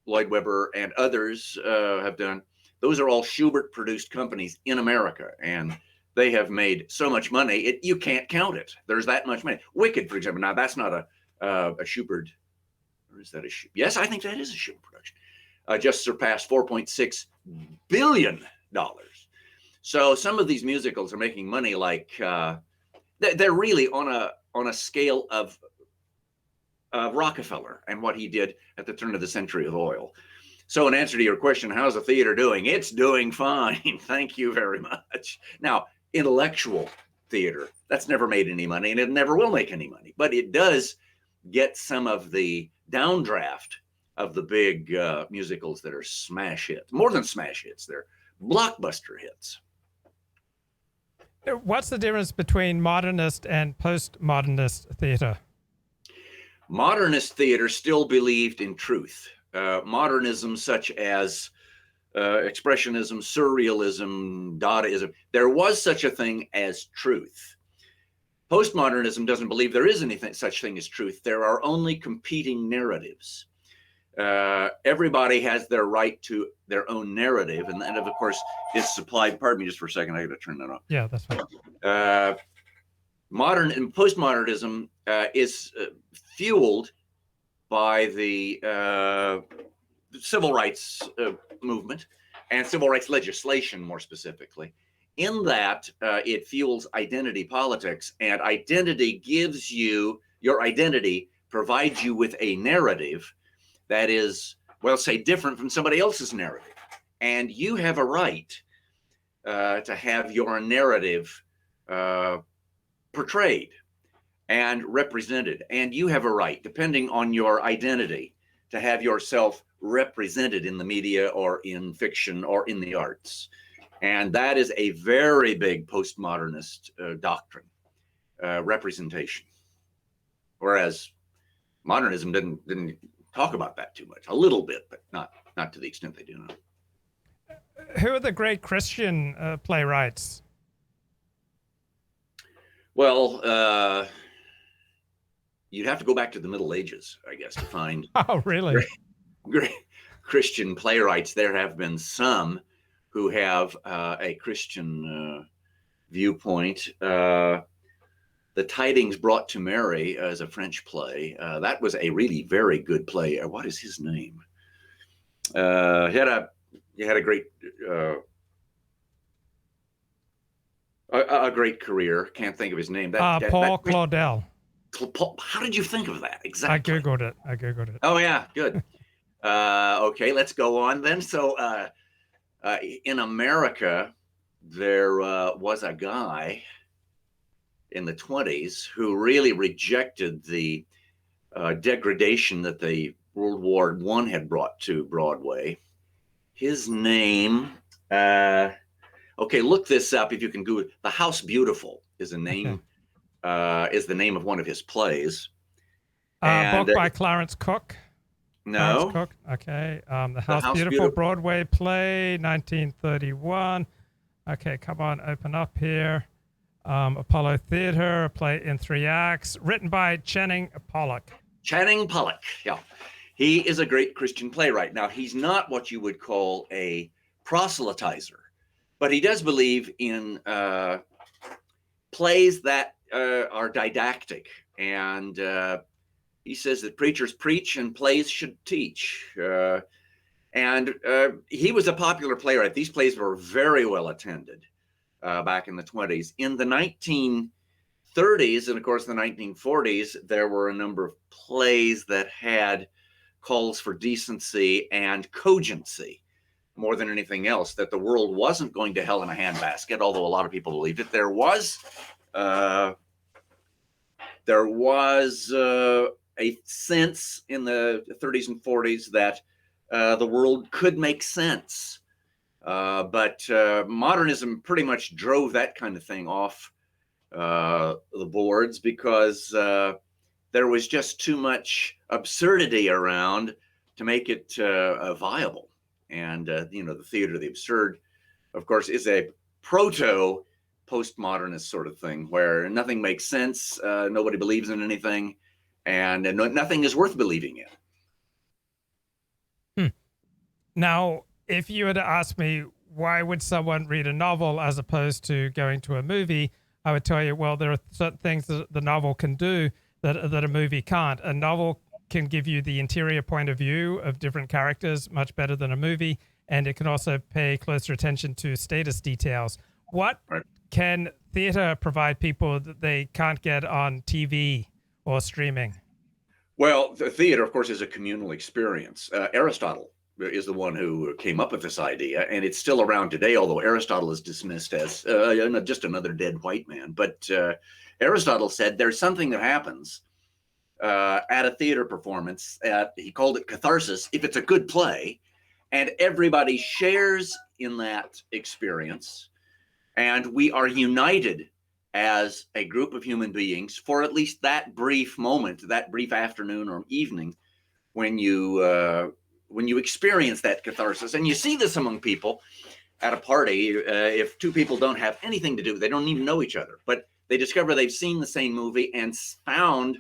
Lloyd Webber and others have done, those are all Shubert-produced companies in America, and they have made so much money, you can't count it. There's that much money. Wicked, for example, now that's not a Shubert, or is that a Shubert? Yes, I think that is a Shubert production. Just surpassed $4.6 billion. So some of these musicals are making money like they're really on a scale of Rockefeller and what he did at the turn of the century with oil. So in answer to your question, how's the theater doing? It's doing fine. Thank you very much. Now, intellectual theater, that's never made any money, and it never will make any money, but it does get some of the downdraft of the big musicals that are smash hits. More than smash hits, they're blockbuster hits. What's the difference between modernist and post-modernist theater? Modernist theater still believed in truth. Modernism, such as expressionism, surrealism, Dadaism, there was such a thing as truth. Postmodernism doesn't believe there is anything such thing as truth. There are only competing narratives. Everybody has their right to their own narrative, and of course is supplied. Pardon me just for a second, I got to turn that off. Yeah, that's fine. Modern and postmodernism is fueled by the civil rights movement and civil rights legislation, more specifically, in that it fuels identity politics, and identity gives you, your identity provides you with a narrative that is, well, say, different from somebody else's narrative. And you have a right to have your narrative portrayed and represented. And you have a right, depending on your identity, to have yourself represented in the media or in fiction or in the arts. And that is a very big postmodernist doctrine, representation. Whereas modernism didn't talk about that too much. A little bit, but not to the extent they do now. Who are the great Christian playwrights? Well, you'd have to go back to the Middle Ages, I guess, to find Oh, really? great Christian playwrights. There have been some who have a Christian viewpoint. The Tidings Brought to Mary as a French play. That was a really very good play. What is his name? He had a great a great career. Can't think of his name. Paul Claudel. How did you think of that? Exactly. I Googled it. Oh yeah, good. Okay, let's go on then. So in America, there was a guy in the 1920s who really rejected the degradation that the World War I had brought to Broadway. His name, okay, look this up if you can Google. The House Beautiful is a name, is the name of one of his plays. Book by Clarence Cook. No. Clarence Cook. Okay. The House Beautiful Broadway play, 1931. Okay, come on, open up here. Apollo Theater, a play in 3 acts, written by Channing Pollock. Channing Pollock, yeah. He is a great Christian playwright. Now, he's not what you would call a proselytizer, but he does believe in plays that are didactic. And he says that preachers preach and plays should teach. And he was a popular playwright. These plays were very well attended back in the 1920s. In the 1930s, and of course the 1940s, there were a number of plays that had calls for decency and cogency more than anything else, that the world wasn't going to hell in a handbasket, although a lot of people believed it. There was a sense in the 30s and 40s that the world could make sense. But modernism pretty much drove that kind of thing off the boards because there was just too much absurdity around to make it viable. And, the theater of the absurd, of course, is a proto-postmodernist sort of thing where nothing makes sense, nobody believes in anything, and nothing is worth believing in. Now, if you were to ask me, why would someone read a novel as opposed to going to a movie, I would tell you, well, there are certain things that the novel can do that a movie can't. A novel can give you the interior point of view of different characters much better than a movie, and it can also pay closer attention to status details. What can theater provide people that they can't get on TV or streaming? Well, the theater, of course, is a communal experience. Aristotle is the one who came up with this idea, and it's still around today, although Aristotle is dismissed as just another dead white man. But Aristotle said there's something that happens at a theater performance, he called it catharsis, if it's a good play, and everybody shares in that experience, and we are united as a group of human beings for at least that brief moment, that brief afternoon or evening, when you experience that catharsis. And you see this among people at a party. If two people don't have anything to do, they don't even know each other, but they discover they've seen the same movie and found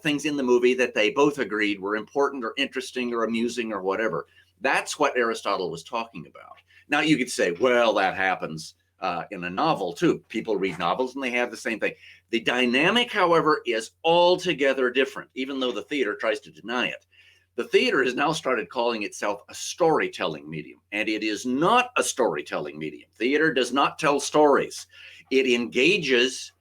things in the movie that they both agreed were important or interesting or amusing or whatever. That's what Aristotle was talking about. Now you could say, well, that happens in a novel too. People read novels and they have the same thing. The dynamic, however, is altogether different, even though the theater tries to deny it. The theater has now started calling itself a storytelling medium, and it is not a storytelling medium. Theater does not tell stories. It engages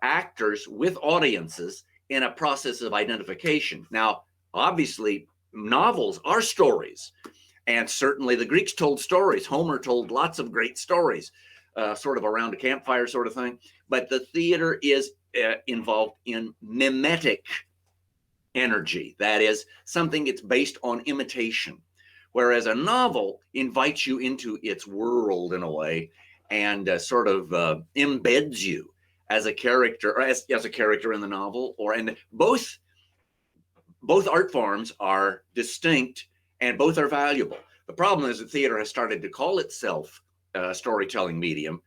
actors with audiences in a process of identification. Now, obviously, novels are stories, And certainly the Greeks told stories. Homer told lots of great stories, sort of around a campfire sort of thing. But the theater is involved in mimetic energy. That is something that's based on imitation. Whereas a novel invites you into its world in a way and sort of embeds you as a character, or as a character in the novel. And both art forms are distinct and both are valuable. The problem is that theater has started to call itself a storytelling medium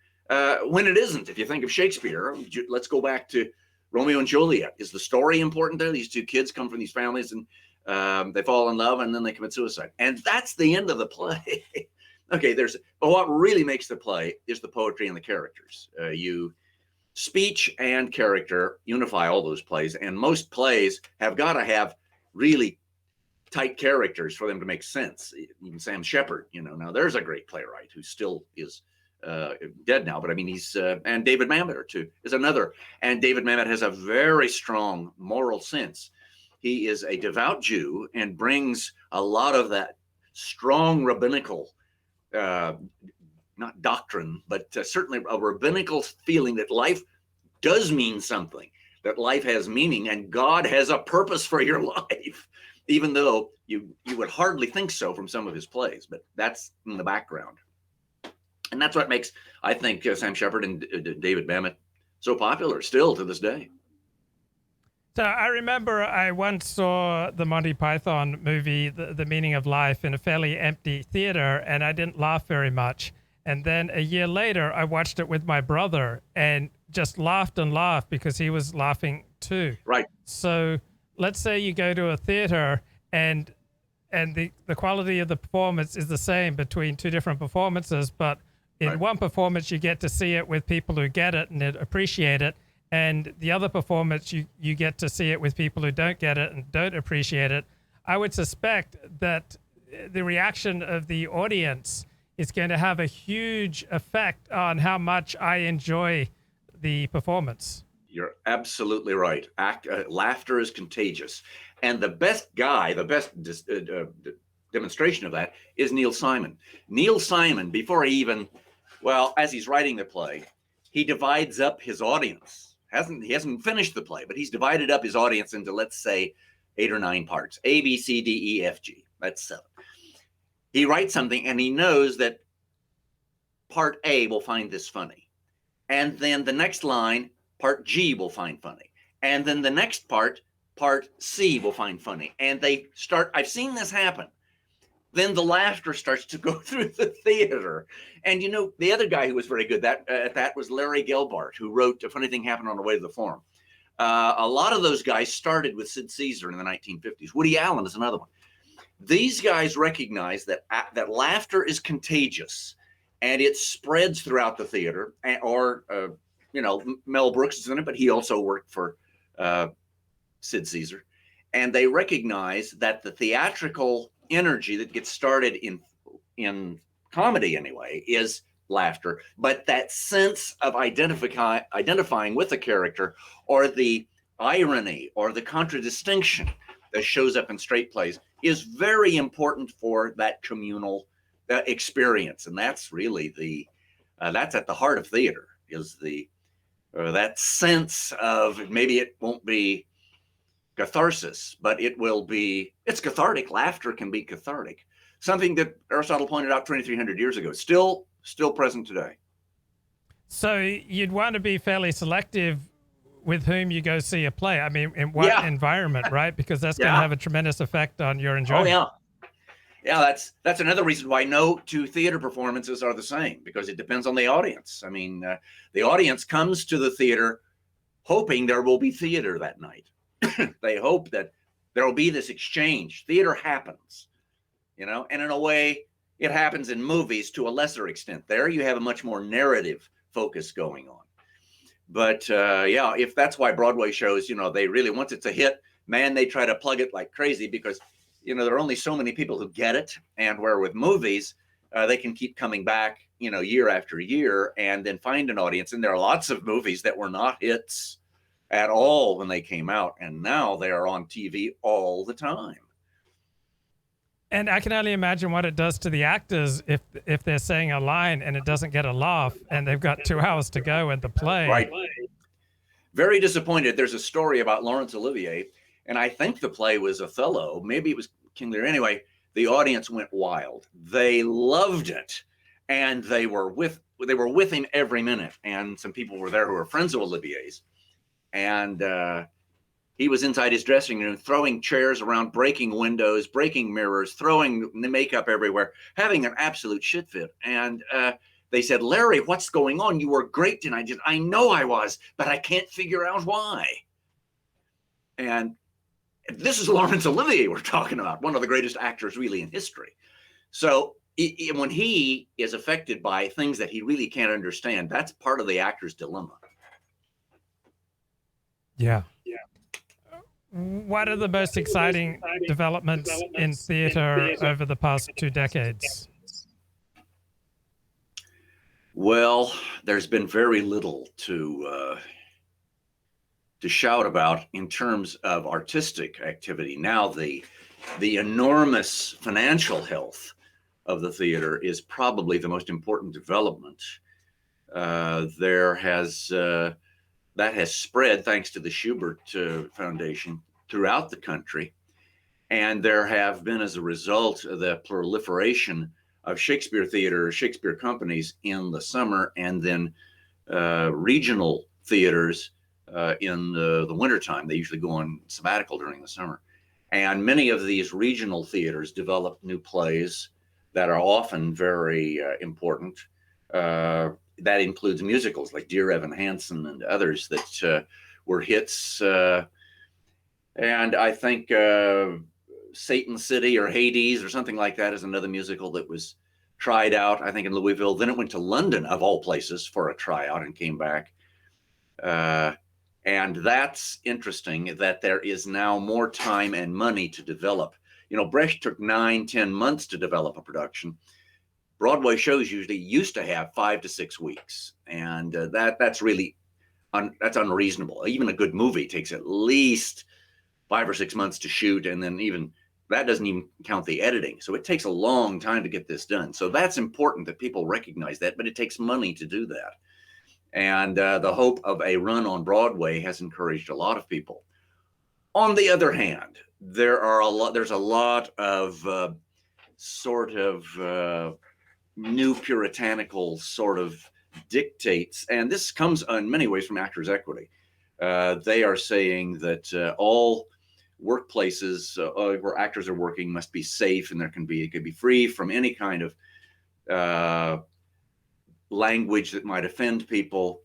when it isn't. If you think of Shakespeare, let's go back to Romeo and Juliet. Is the story important there? These two kids come from these families and they fall in love and then they commit suicide. And that's the end of the play. Okay, but what really makes the play is the poetry and the characters. Speech and character unify all those plays, and most plays have got to have really tight characters for them to make sense. Even Sam Shepard, now there's a great playwright who still is dead now, but I mean, he's and David Mamet is another. And David Mamet has a very strong moral sense. He is a devout Jew and brings a lot of that strong rabbinical, not doctrine, but certainly a rabbinical feeling that life does mean something, that life has meaning and God has a purpose for your life, even though you would hardly think so from some of his plays, but that's in the background. And that's what makes, I think, Sam Shepard and David Mamet so popular still to this day. So I remember I once saw the Monty Python movie, The Meaning of Life, in a fairly empty theater, and I didn't laugh very much. And then a year later, I watched it with my brother and just laughed and laughed because he was laughing too. Right. So let's say you go to a theater and the quality of the performance is the same between two different performances, but in one performance, you get to see it with people who get it and appreciate it. And the other performance, you get to see it with people who don't get it and don't appreciate it. I would suspect that the reaction of the audience is going to have a huge effect on how much I enjoy the performance. You're absolutely right. Laughter is contagious. And the best demonstration of that is Neil Simon. Neil Simon, before as he's writing the play, he divides up his audience. He hasn't finished the play, but he's divided up his audience into, let's say, 8 or 9 parts. A, B, C, D, E, F, G. That's 7. He writes something and he knows that part A will find this funny. And then the next line, part G will find funny. And then the next part C will find funny. And I've seen this happen. Then the laughter starts to go through the theater. And the other guy who was very good at that was Larry Gelbart, who wrote A Funny Thing Happened on the Way to the Forum. A lot of those guys started with Sid Caesar in the 1950s. Woody Allen is another one. These guys recognize that laughter is contagious and it spreads throughout the theater. Mel Brooks is in it, but he also worked for Sid Caesar. And they recognize that the theatrical energy that gets started in comedy anyway is laughter, but that sense of identifying with a character, or the irony or the contradistinction that shows up in straight plays, is very important for that communal experience. And that's really that's at the heart of theater, is that sense of, maybe it won't be catharsis, but it's cathartic. Laughter can be cathartic. Something that Aristotle pointed out 2,300 years ago, still present today. So you'd want to be fairly selective with whom you go see a play. I mean, in what environment, right? Because that's going to have a tremendous effect on your enjoyment. Oh, yeah. That's another reason why no 2 theater performances are the same, because it depends on the audience. I mean, the audience comes to the theater hoping there will be theater that night. They hope that there will be this exchange. Theater happens, and in a way, it happens in movies to a lesser extent. There you have a much more narrative focus going on. But if that's why Broadway shows, they really, once it's a hit, man, they try to plug it like crazy, because there are only so many people who get it. And where with movies, they can keep coming back, year after year, and then find an audience. And there are lots of movies that were not hits at all when they came out, and now they are on TV all the time. And I can only imagine what it does to the actors if they're saying a line and it doesn't get a laugh, and they've got 2 hours to go in the play. Right. Very disappointed. There's a story about Laurence Olivier, and I think the play was Othello. Maybe it was King Lear. Anyway, the audience went wild. They loved it, and they were with him every minute. And some people were there who were friends of Olivier's, and he was inside his dressing room, throwing chairs around, breaking windows, breaking mirrors, throwing the makeup everywhere, having an absolute shit fit. And they said, "Larry, what's going on? You were great tonight." I know I was, but I can't figure out why. And this is Laurence Olivier we're talking about, one of the greatest actors really in history. So when he is affected by things that he really can't understand, that's part of the actor's dilemma. Yeah. What are the most exciting developments in theater over the past 2 decades? Well, there's been very little to shout about in terms of artistic activity. Now, the enormous financial health of the theater is probably the most important development. That has spread thanks to the Shubert Foundation throughout the country. And there have been, as a result, the proliferation of Shakespeare theater, Shakespeare companies in the summer, and then regional theaters in the wintertime. They usually go on sabbatical during the summer. And many of these regional theaters develop new plays that are often very important. That includes musicals like Dear Evan Hansen and others that were hits. And I think Satan City or Hades or something like that is another musical that was tried out, I think, in Louisville. Then it went to London, of all places, for a tryout and came back. And that's interesting that there is now more time and money to develop. You know, Brecht took 9-10 months to develop a production. Broadway shows usually used to have 5 to 6 weeks, and that's really that's unreasonable. Even a good movie takes at least 5 or 6 months to shoot, and then even that doesn't even count the editing. So it takes a long time to get this done. So that's important that people recognize that, but it takes money to do that. And the hope of a run on Broadway has encouraged a lot of people. On the other hand, there's a lot of sort of new puritanical sort of dictates, and this comes in many ways from Actors' Equity. They are saying that all workplaces where actors are working must be safe, and it can be free from any kind of language that might offend people.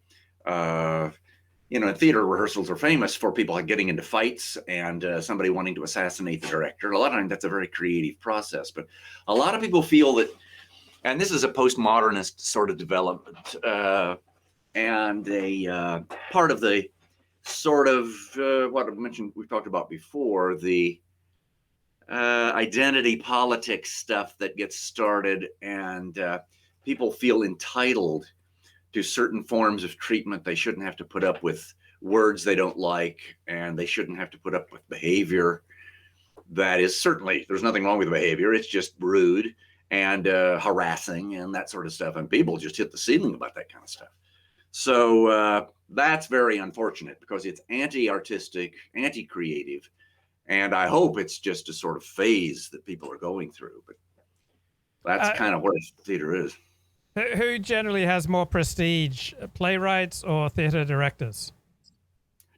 You know, theater rehearsals are famous for people getting into fights and somebody wanting to assassinate the director. A lot of times that's a very creative process, but a lot of people feel that, and this is a postmodernist sort of development, and a part of the sort of what I've mentioned, we've talked about before, the identity politics stuff that gets started, and people feel entitled to certain forms of treatment. They shouldn't have to put up with words they don't like, and they shouldn't have to put up with behavior that is certainly, there's nothing wrong with behavior, it's just rude and harassing and that sort of stuff. And people just hit the ceiling about that kind of stuff. So that's very unfortunate because it's anti-artistic, anti-creative, and I hope it's just a sort of phase that people are going through. But that's kind of where theater is. Who generally has more prestige, playwrights or theater directors?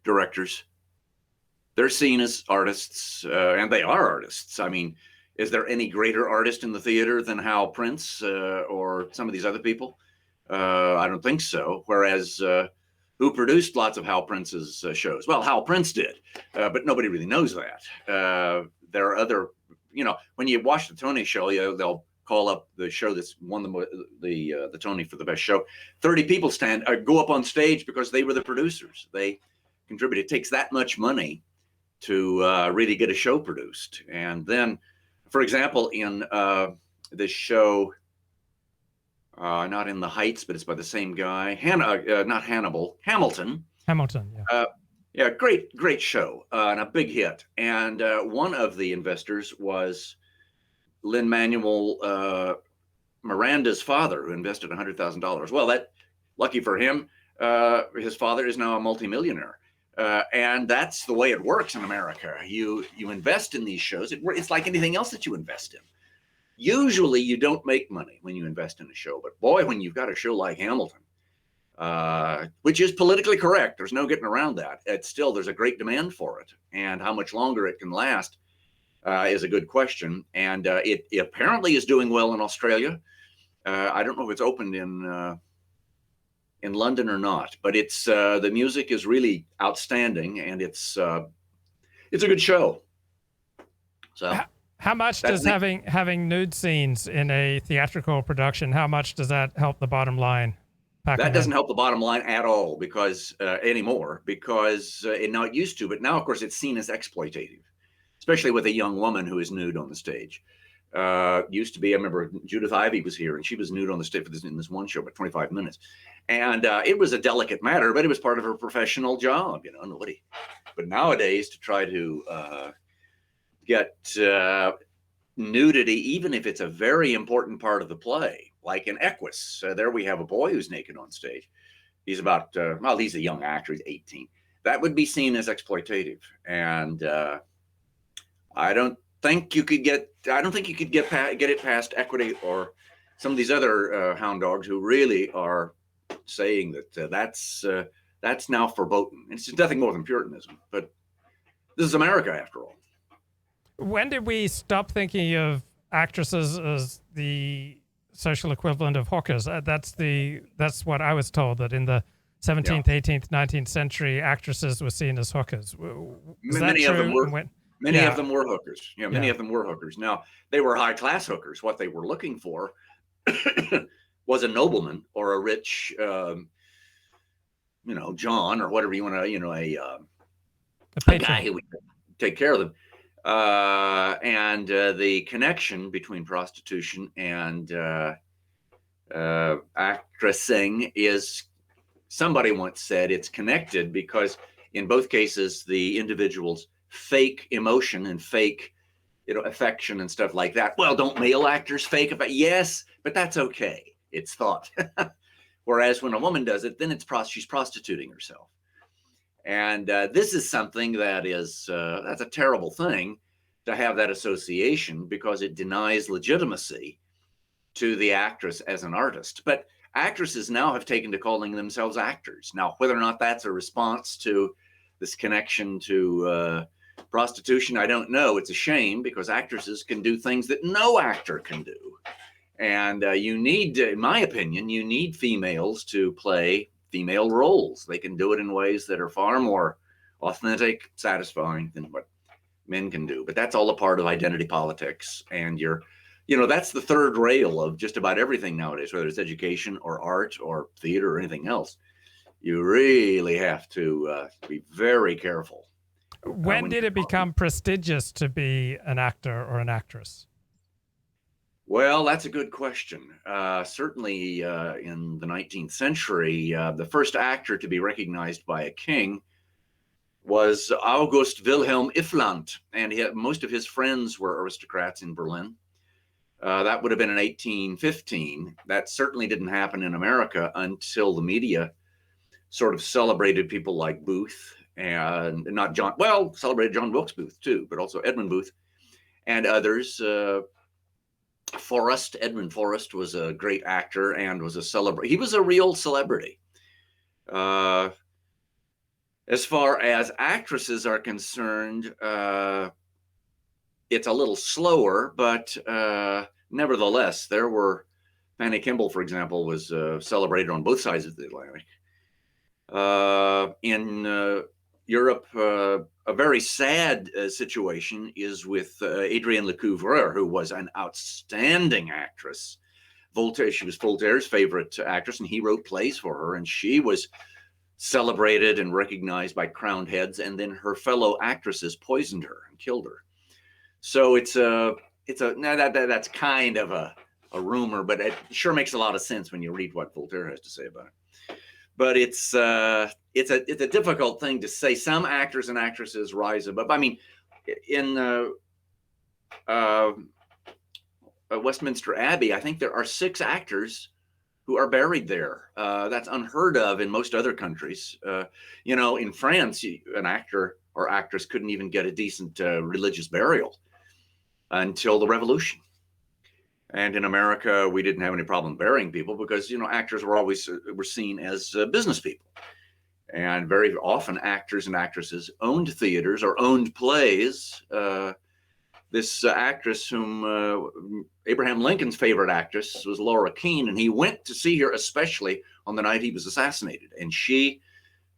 Directors. They're seen as artists, and they are artists. I mean, is there any greater artist in the theater than Hal Prince or some of these other people? I don't think so. Whereas, who produced lots of Hal Prince's shows? Well, Hal Prince did, but nobody really knows that. There are other, you know, when you watch the Tony show, they'll call up the show that's won the Tony for the best show. 30 people go up on stage because they were the producers. They contributed. It takes that much money to really get a show produced. And then, for example, in this show, not In the Heights, but it's by the same guy, not Hannibal, Hamilton. Hamilton, yeah. Yeah, great show and a big hit. And one of the investors was Lin-Manuel Miranda's father, who invested $100,000. Well, that lucky for him, his father is now a multimillionaire. And that's the way it works in America. You invest in these shows. It's like anything else that you invest in. Usually you don't make money when you invest in a show, but boy, when you've got a show like Hamilton, which is politically correct, there's no getting around that. There's a great demand for it, and how much longer it can last is a good question. And it apparently is doing well in Australia. I don't know if it's opened in London or not, but the music is really outstanding, and it's a good show. So. How much does having nude scenes in a theatrical production, how much does that help the bottom line? That doesn't help the bottom line at all anymore, because now it used to, but now, of course, it's seen as exploitative, especially with a young woman who is nude on the stage. Used to be, I remember Judith Ivey was here, and she was nude on the stage in this one show, about 25 minutes. And it was a delicate matter, but it was part of her professional job, nobody. But nowadays, to try to get nudity, even if it's a very important part of the play, like in Equus, there we have a boy who's naked on stage. He's about, he's a young actor, he's 18. That would be seen as exploitative. And I don't think you could get it past Equity or some of these other hound dogs who really are saying that that's now verboten. It's nothing more than Puritanism, but this is America after all. When did we stop thinking of actresses as the social equivalent of hookers? That's what I was told, that in the 17th, 18th, 19th century, actresses were seen as hookers. Many of them were hookers. Many of them were hookers. Now, they were high-class hookers. What they were looking for was a nobleman or a rich, John or whatever you want to, a guy who would take care of them. And the connection between prostitution and actressing is, somebody once said, it's connected because in both cases, the individuals fake emotion and fake, affection and stuff like that. Well, don't male actors fake affection? Yes, but that's okay. It's thought. Whereas when a woman does it, then she's prostituting herself. And this is something that is, that's a terrible thing to have that association, because it denies legitimacy to the actress as an artist. But actresses now have taken to calling themselves actors. Now, whether or not that's a response to this connection to prostitution, I don't know. It's a shame, because actresses can do things that no actor can do. And you need, in my opinion, you need females to play female roles. They can do it in ways that are far more authentic, satisfying than what men can do. But that's all a part of identity politics. And that's the third rail of just about everything nowadays, whether it's education or art or theater or anything else. You really have to be very careful. When did it become prestigious to be an actor or an actress? Well, that's a good question. Certainly in the 19th century, the first actor to be recognized by a king was August Wilhelm Iffland, and most of his friends were aristocrats in Berlin. That would have been in 1815. That certainly didn't happen in America until the media sort of celebrated people like Booth, and not celebrated John Wilkes Booth too, but also Edmund Booth and others. Edmund Forrest was a great actor and was a celebrity. He was a real celebrity. As far as actresses are concerned, it's a little slower, but nevertheless, there were, Fanny Kimball, for example, was celebrated on both sides of the Atlantic. In Europe, a very sad situation is with Adrienne Lecouvreur, who was an outstanding actress. She was Voltaire's favorite actress, and he wrote plays for her, and she was celebrated and recognized by crowned heads, and then her fellow actresses poisoned her and killed her. So that's kind of a rumor, but it sure makes a lot of sense when you read what Voltaire has to say about it. But it's a difficult thing to say. Some actors and actresses rise above. I mean, in Westminster Abbey, I think there are 6 actors who are buried there. That's unheard of in most other countries. In France, an actor or actress couldn't even get a decent religious burial until the Revolution. And in America, we didn't have any problem burying people because, actors were always were seen as business people. And very often actors and actresses owned theaters or owned plays. This actress whom Abraham Lincoln's favorite actress was Laura Keene, and he went to see her especially on the night he was assassinated. And she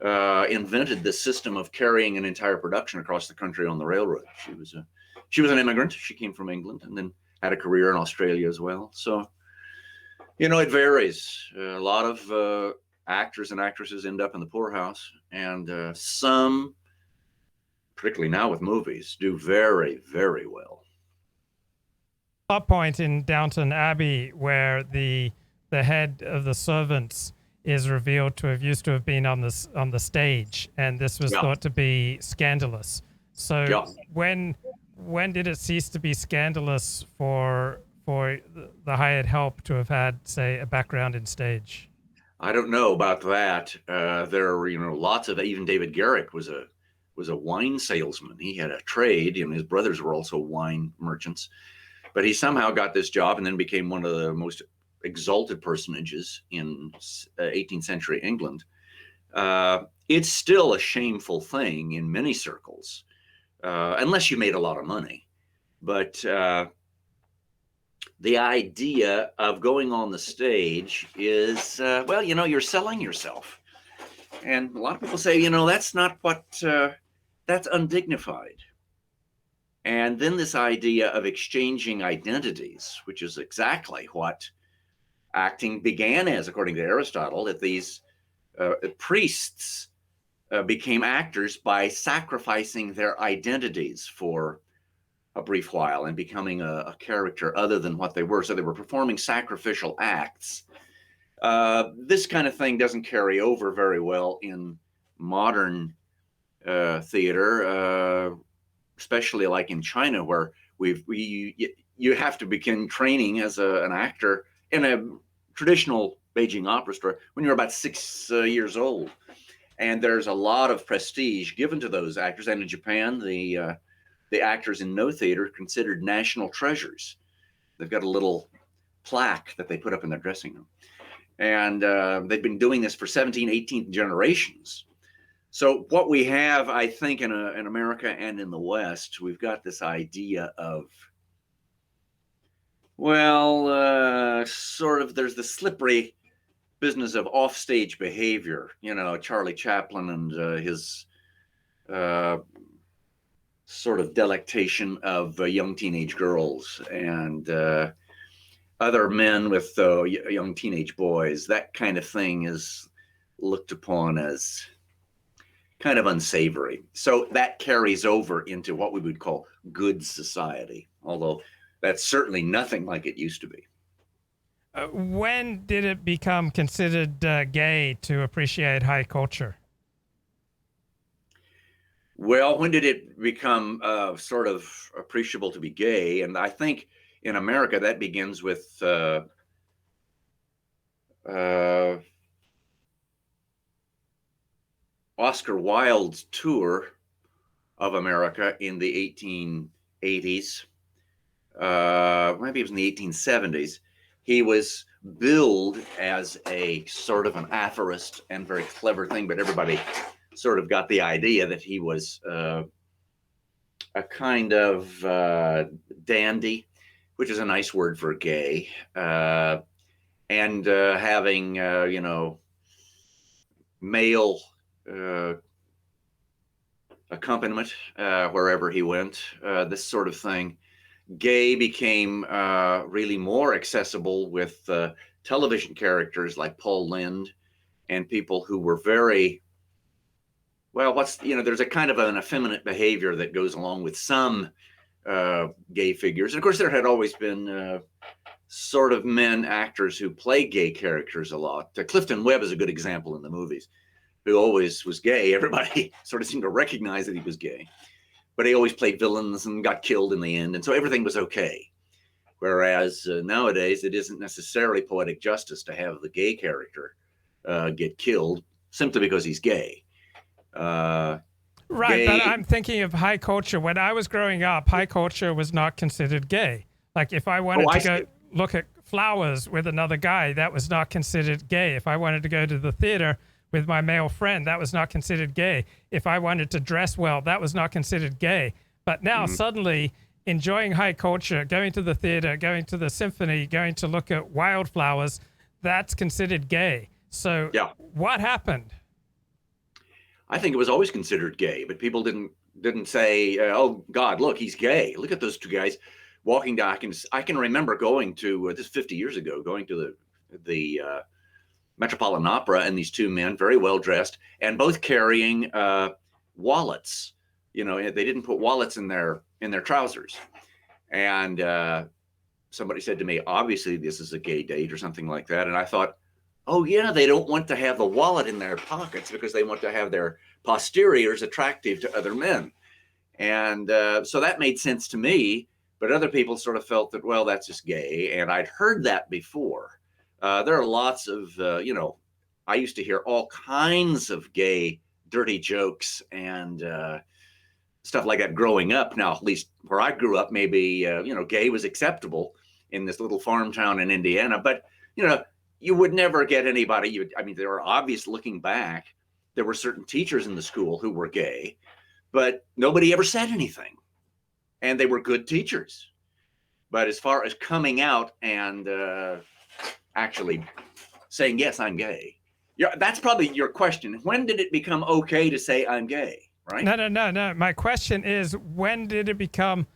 invented the system of carrying an entire production across the country on the railroad. She was an immigrant. She came from England and then had a career in Australia as well. So, it varies. A lot of actors and actresses end up in the poorhouse, and some, particularly now with movies, do very, very well. Plot point in Downton Abbey where the head of the servants is revealed to have used to have been on the stage, and this was thought to be scandalous. So when did it cease to be scandalous for the hired help to have had, say, a background in stage? I don't know about that. There are, lots of, even David Garrick was a wine salesman. He had a trade, and his brothers were also wine merchants. But he somehow got this job and then became one of the most exalted personages in 18th century England. It's still a shameful thing in many circles, unless you made a lot of money. But the idea of going on the stage is, you're selling yourself. And a lot of people say, that's not what, that's undignified. And then this idea of exchanging identities, which is exactly what acting began as, according to Aristotle, that these priests became actors by sacrificing their identities for a brief while and becoming a character other than what they were. So they were performing sacrificial acts. This kind of thing doesn't carry over very well in modern theater, especially like in China, where you have to begin training as an actor in a traditional Beijing opera store when you're about 6 years old. And there's a lot of prestige given to those actors. And in Japan, the actors in no theater are considered national treasures. They've got a little plaque that they put up in their dressing room. And they've been doing this for 17, 18 generations. So what we have, I think, in America and in the West, we've got this idea of, sort of, there's the slippery business of offstage behavior. Charlie Chaplin and his sort of delectation of young teenage girls and other men with young teenage boys. That kind of thing is looked upon as kind of unsavory. So that carries over into what we would call good society, although that's certainly nothing like it used to be. When did it become considered gay to appreciate high culture? Well, when did it become sort of appreciable to be gay? And I think in America that begins with Oscar Wilde's tour of America in the 1880s. Maybe it was in the 1870s. He was billed as a sort of an aphorist and very clever thing, but everybody sort of got the idea that he was a kind of dandy, which is a nice word for gay, and having, male accompaniment wherever he went, this sort of thing. Gay became really more accessible with television characters like Paul Lynde and people who were very, there's a kind of an effeminate behavior that goes along with some gay figures. And of course, there had always been sort of men actors who play gay characters a lot. Clifton Webb is a good example in the movies, who always was gay. Everybody sort of seemed to recognize that he was gay, but he always played villains and got killed in the end. And so everything was okay. Whereas nowadays, it isn't necessarily poetic justice to have the gay character get killed simply because he's gay. Right, but I'm thinking of high culture. When I was growing up, high culture was not considered gay. Like if I wanted to go look at flowers with another guy, that was not considered gay. If I wanted to go to the theater with my male friend, that was not considered gay. If I wanted to dress well, that was not considered gay. But now suddenly enjoying high culture, going to the theater, going to the symphony, going to look at wildflowers, that's considered gay. So what happened? I think it was always considered gay, but people didn't say, "Oh God, look, he's gay. Look at those two guys walking down." I can remember going to this 50 years ago, going to the Metropolitan Opera, and these two men, very well dressed, and both carrying wallets. You know, they didn't put wallets in their trousers. And somebody said to me, "Obviously, this is a gay date," or something like that. And I thought, oh yeah, they don't want to have the wallet in their pockets because they want to have their posteriors attractive to other men. And so that made sense to me, but other people sort of felt that, well, that's just gay. And I'd heard that before. There are lots of, I used to hear all kinds of gay, dirty jokes and stuff like that growing up. Now, at least where I grew up, maybe, gay was acceptable in this little farm town in Indiana, but, you would never get anybody. There were obvious, looking back, there were certain teachers in the school who were gay, but nobody ever said anything. And they were good teachers. But as far as coming out and actually saying, yes, I'm gay. Yeah, that's probably your question. When did it become okay to say I'm gay, right? No. My question is, when did it become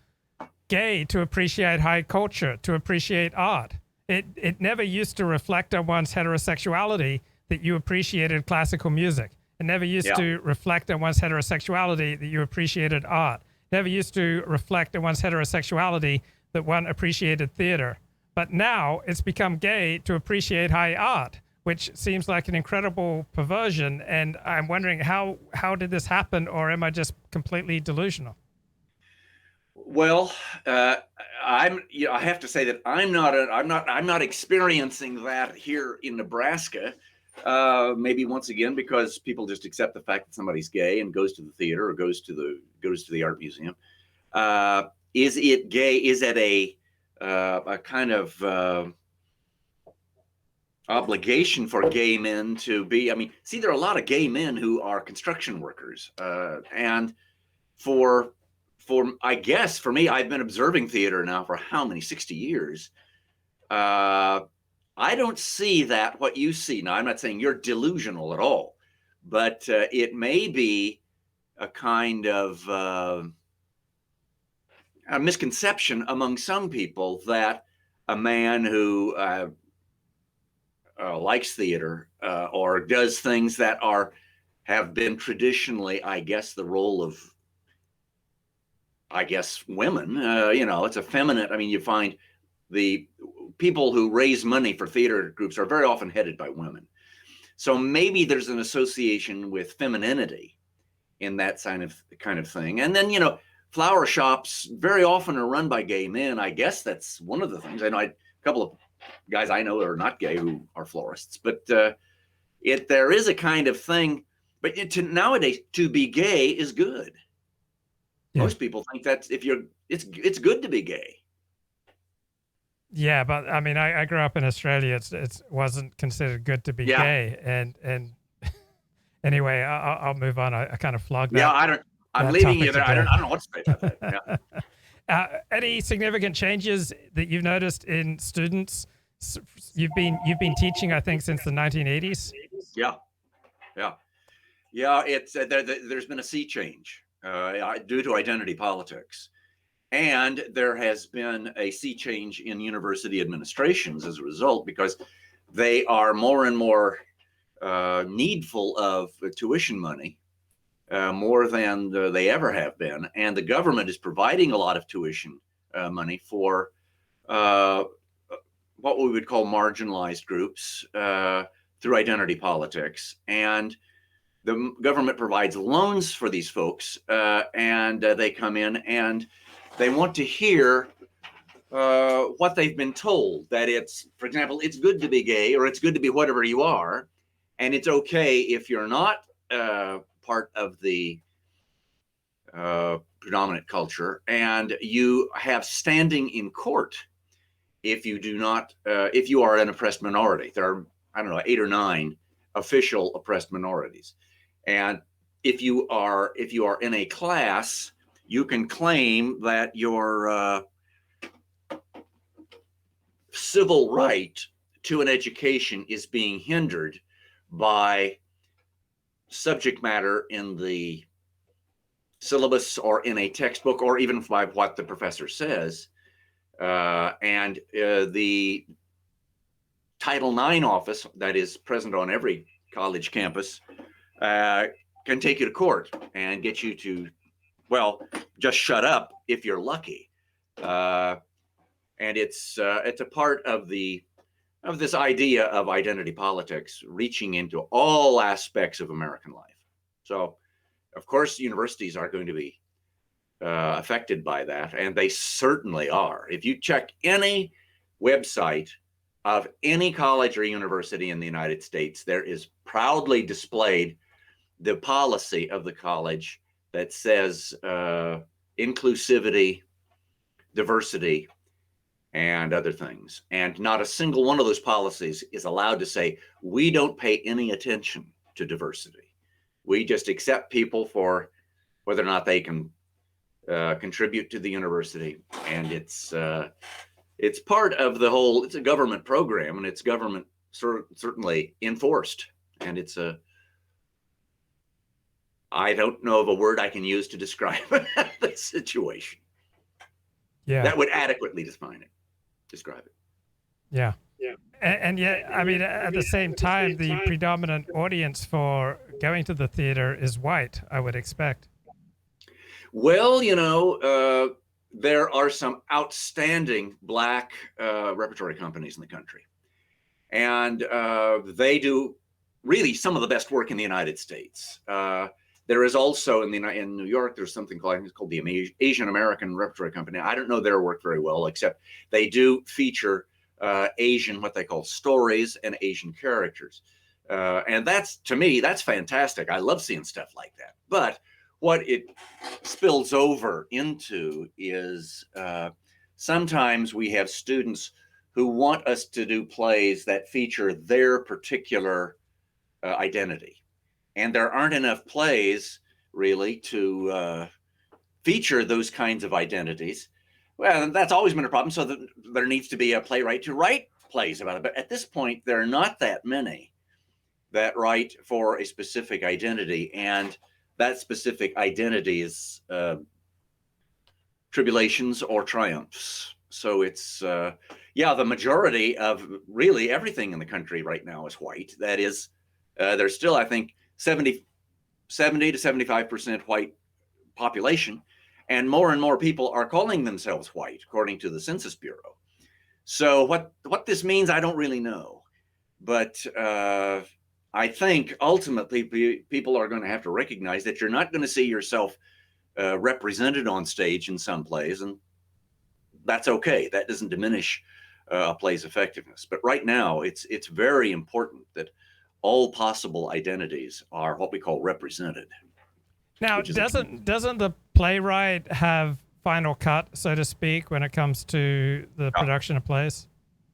gay to appreciate high culture, to appreciate art? It never used to reflect on one's heterosexuality that you appreciated classical music. It never used to reflect on one's heterosexuality that you appreciated art. It never used to reflect on one's heterosexuality that one appreciated theater. But now it's become gay to appreciate high art, which seems like an incredible perversion. And I'm wondering how did this happen, or am I just completely delusional? Well, I have to say that I'm not experiencing that here in Nebraska. Maybe once again because people just accept the fact that somebody's gay and goes to the theater or goes to the art museum. Is it gay? Is it a kind of obligation for gay men to be? See, there are a lot of gay men who are construction workers, and for I guess for me, I've been observing theater now for how many, 60 years. I don't see that what you see. Now, I'm not saying you're delusional at all, but it may be a kind of a misconception among some people that a man who likes theater or does things that have been traditionally, I guess, the role of, women, it's effeminate. You find the people who raise money for theater groups are very often headed by women. So maybe there's an association with femininity in that kind of thing. And then, flower shops very often are run by gay men. I guess that's one of the things. I know a couple of guys I know are not gay who are florists, but there is a kind of thing. But nowadays, to be gay is good. Yeah. Most people think that it's good to be gay. Yeah, but I grew up in Australia. It wasn't considered good to be gay, and anyway, I'll move on. I kind of flogged that. Yeah, I'm leaving you there. I don't know what to say about that. Yeah. Any significant changes that you've noticed in students? You've been teaching, I think, since the 1980s. Yeah. It's there's been a sea change due to identity politics. And there has been a sea change in university administrations as a result, because they are more and more needful of tuition money, more than they ever have been. And the government is providing a lot of tuition money for what we would call marginalized groups through identity politics. And the government provides loans for these folks, and they come in and they want to hear what what they've been told, that it's, for example, it's good to be gay, or it's good to be whatever you are, and it's okay if you're not part of the predominant culture, and you have standing in court if you do not, if you are an oppressed minority. There are, I don't know, 8 or 9 official oppressed minorities, and if you are in a class, you can claim that your civil right to an education is being hindered by subject matter in the syllabus or in a textbook, or even by what the professor says. And the Title IX office that is present on every college campus can take you to court and get you to, well, just shut up if you're lucky. And it's a part of this idea of identity politics reaching into all aspects of American life. So, of course, universities are going to be affected by that, and they certainly are. If you check any website of any college or university in the United States, there is proudly displayed the policy of the college that says inclusivity, diversity, and other things. And not a single one of those policies is allowed to say, we don't pay any attention to diversity. We just accept people for whether or not they can contribute to the university. And it's part of the whole, it's a government program, and it's government certainly enforced. And it's I don't know of a word I can use to describe the situation. Yeah. That would adequately describe it. Yeah. Yeah. And yet, I mean, at the same time, the predominant audience for going to the theater is white, I would expect. Well, you know, there are some outstanding Black repertory companies in the country. And they do really some of the best work in the United States. There is also in New York, there's something called the Asian American Repertory Company. I don't know their work very well, except they do feature Asian, what they call stories, and Asian characters. And that's, to me, that's fantastic. I love seeing stuff like that. But what it spills over into is sometimes we have students who want us to do plays that feature their particular identity. And there aren't enough plays really to feature those kinds of identities. Well, that's always been a problem. So there needs to be a playwright to write plays about it. But at this point, there are not that many that write for a specific identity. And that specific identity is tribulations or triumphs. So it's, yeah, the majority of really everything in the country right now is white. That is, there's still, I think, 70 to 75% white population, and more people are calling themselves white, according to the Census Bureau. So what this means, I don't really know, but I think ultimately people are going to have to recognize that you're not going to see yourself represented on stage in some plays, and that's okay. That doesn't diminish a play's effectiveness. But right now, it's very important that all possible identities are what we call represented. Now, doesn't the playwright have final cut, so to speak, when it comes to the production of plays?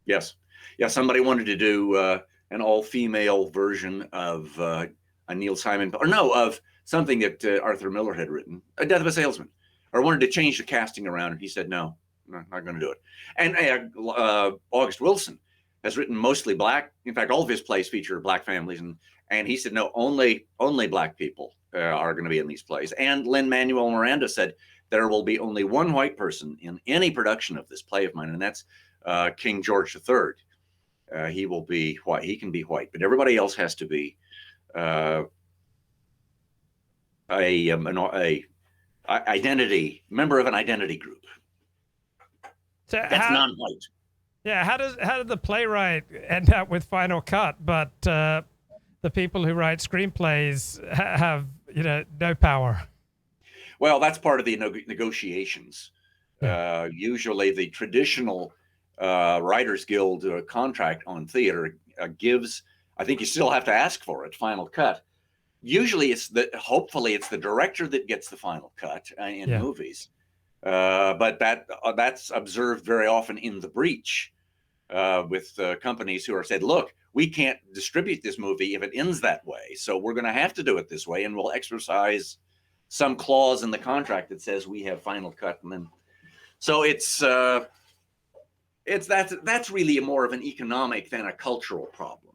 Yes. Yeah, somebody wanted to do an all-female version of a Neil Simon, or no, of something that Arthur Miller had written, A Death of a Salesman, or wanted to change the casting around, and he said, no, I'm not going to do it. And August Wilson has written mostly Black. In fact, all of his plays feature Black families, and he said, no, only Black people are going to be in these plays. And Lin-Manuel Miranda said there will be only one white person in any production of this play of mine, and that's King George III. He will be white. He can be white, but everybody else has to be a identity member of an identity group. So that's non-white. Yeah, how did the playwright end up with final cut, but the people who write screenplays have no power? Well, that's part of the negotiations. Usually, the traditional Writers Guild contract on theater gives, I think you still have to ask for it, final cut. Usually hopefully it's the director that gets the final cut in movies. But that's observed very often in the breach with companies who are said, look, we can't distribute this movie if it ends that way. So we're going to have to do it this way, and we'll exercise some clause in the contract that says we have final cut. And then, so that's really more of an economic than a cultural problem.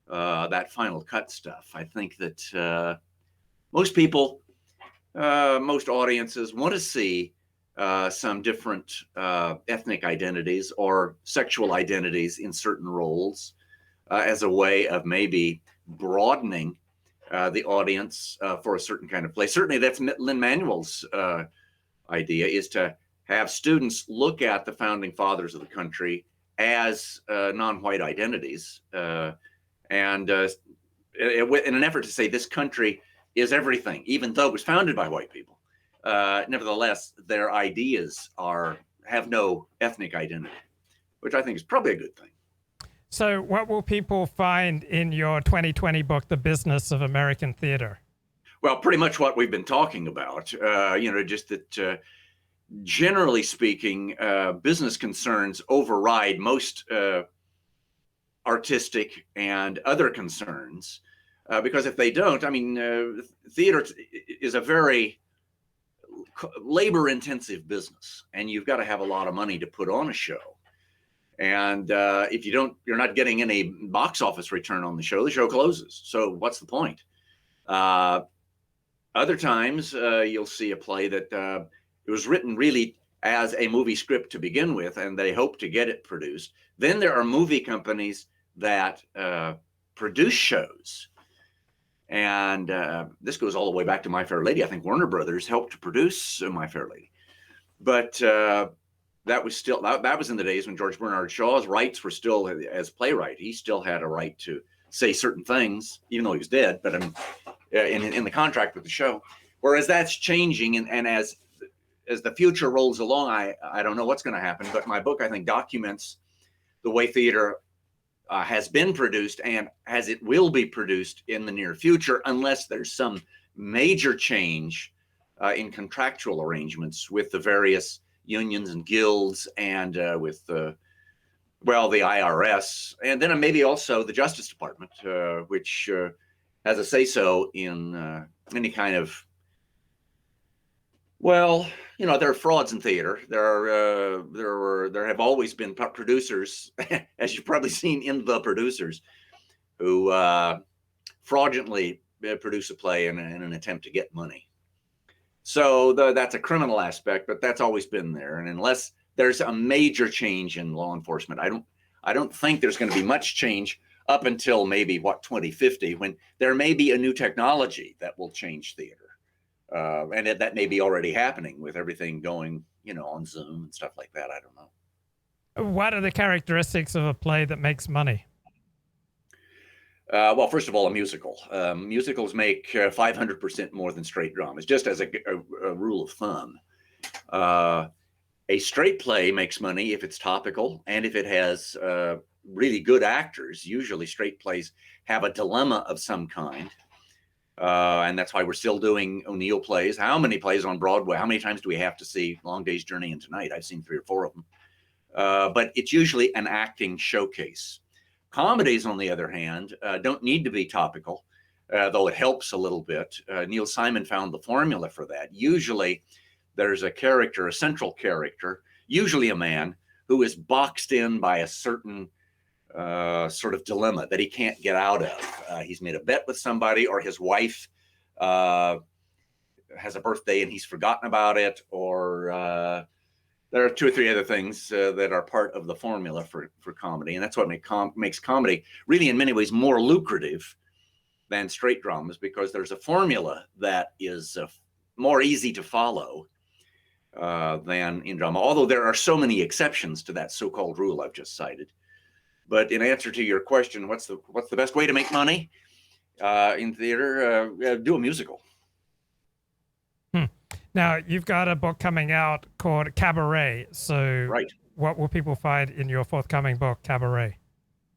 That final cut stuff. I think that most people, most audiences want to see some different ethnic identities or sexual identities in certain roles as a way of maybe broadening the audience for a certain kind of play. Certainly that's Lin-Manuel's idea, is to have students look at the founding fathers of the country as non-white identities and in an effort to say this country is everything, even though it was founded by white people. Nevertheless, their ideas have no ethnic identity, which I think is probably a good thing. So what will people find in your 2020 book, The Business of American Theater? Well, pretty much what we've been talking about, just that generally speaking, business concerns override most artistic and other concerns, because if they don't, I mean, theater is a very labor-intensive business, and you've got to have a lot of money to put on a show. And if you're not getting any box office return on the show closes. So what's the point? Other times you'll see a play that it was written really as a movie script to begin with, and they hope to get it produced. Then there are movie companies that produce shows. And this goes all the way back to My Fair Lady. I think Warner Brothers helped to produce My Fair Lady. But that was in the days when George Bernard Shaw's rights were still, as playwright, he still had a right to say certain things, even though he was dead, but in the contract with the show. Whereas that's changing, and as the future rolls along, I don't know what's going to happen, but my book, I think, documents the way theater has been produced and as it will be produced in the near future, unless there's some major change in contractual arrangements with the various unions and guilds and with the IRS, and then maybe also the Justice Department, which has a say-so in any kind of, there are frauds in theater. There have always been producers, as you've probably seen in The Producers, who fraudulently produce a play in an attempt to get money. So that's a criminal aspect, but that's always been there. And unless there's a major change in law enforcement, I don't think there's going to be much change up until maybe 2050, when there may be a new technology that will change theater. And that may be already happening with everything going, on Zoom and stuff like that. I don't know. What are the characteristics of a play that makes money? Well, first of all, a musical. Musicals make 500% more than straight dramas, just as a rule of thumb. A straight play makes money if it's topical and if it has really good actors. Usually straight plays have a dilemma of some kind. And that's why we're still doing O'Neill plays. How many plays on Broadway? How many times do we have to see Long Day's Journey and Tonight? I've seen 3 or 4 of them. But it's usually an acting showcase. Comedies, on the other hand, don't need to be topical, though it helps a little bit. Neil Simon found the formula for that. Usually there's a central character, usually a man, who is boxed in by a certain sort of dilemma that he can't get out of. He's made a bet with somebody, or his wife has a birthday and he's forgotten about it, or there are 2 or 3 other things that are part of the formula for comedy. And that's what makes comedy really in many ways more lucrative than straight dramas, because there's a formula that is more easy to follow than in drama, although there are so many exceptions to that so-called rule I've just cited. But in answer to your question, what's the best way to make money in theater? Do a musical. Now, you've got a book coming out called Cabaret. So right. what will people find in your forthcoming book, Cabaret?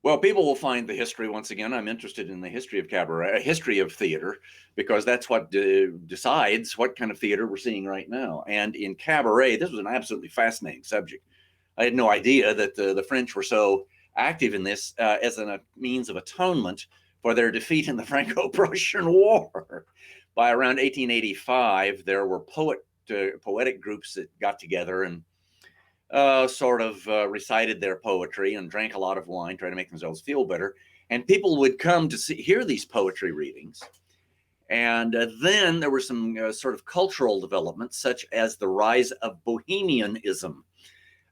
Well, people will find the history. Once again, I'm interested in the history of cabaret, history of theater, because that's what decides what kind of theater we're seeing right now. And in Cabaret, this was an absolutely fascinating subject. I had no idea that the French were so active in this as a means of atonement for their defeat in the Franco-Prussian War. By around 1885, there were poetic groups that got together and recited their poetry and drank a lot of wine, trying to make themselves feel better. And people would come to hear these poetry readings. And then there were some sort of cultural developments, such as the rise of Bohemianism.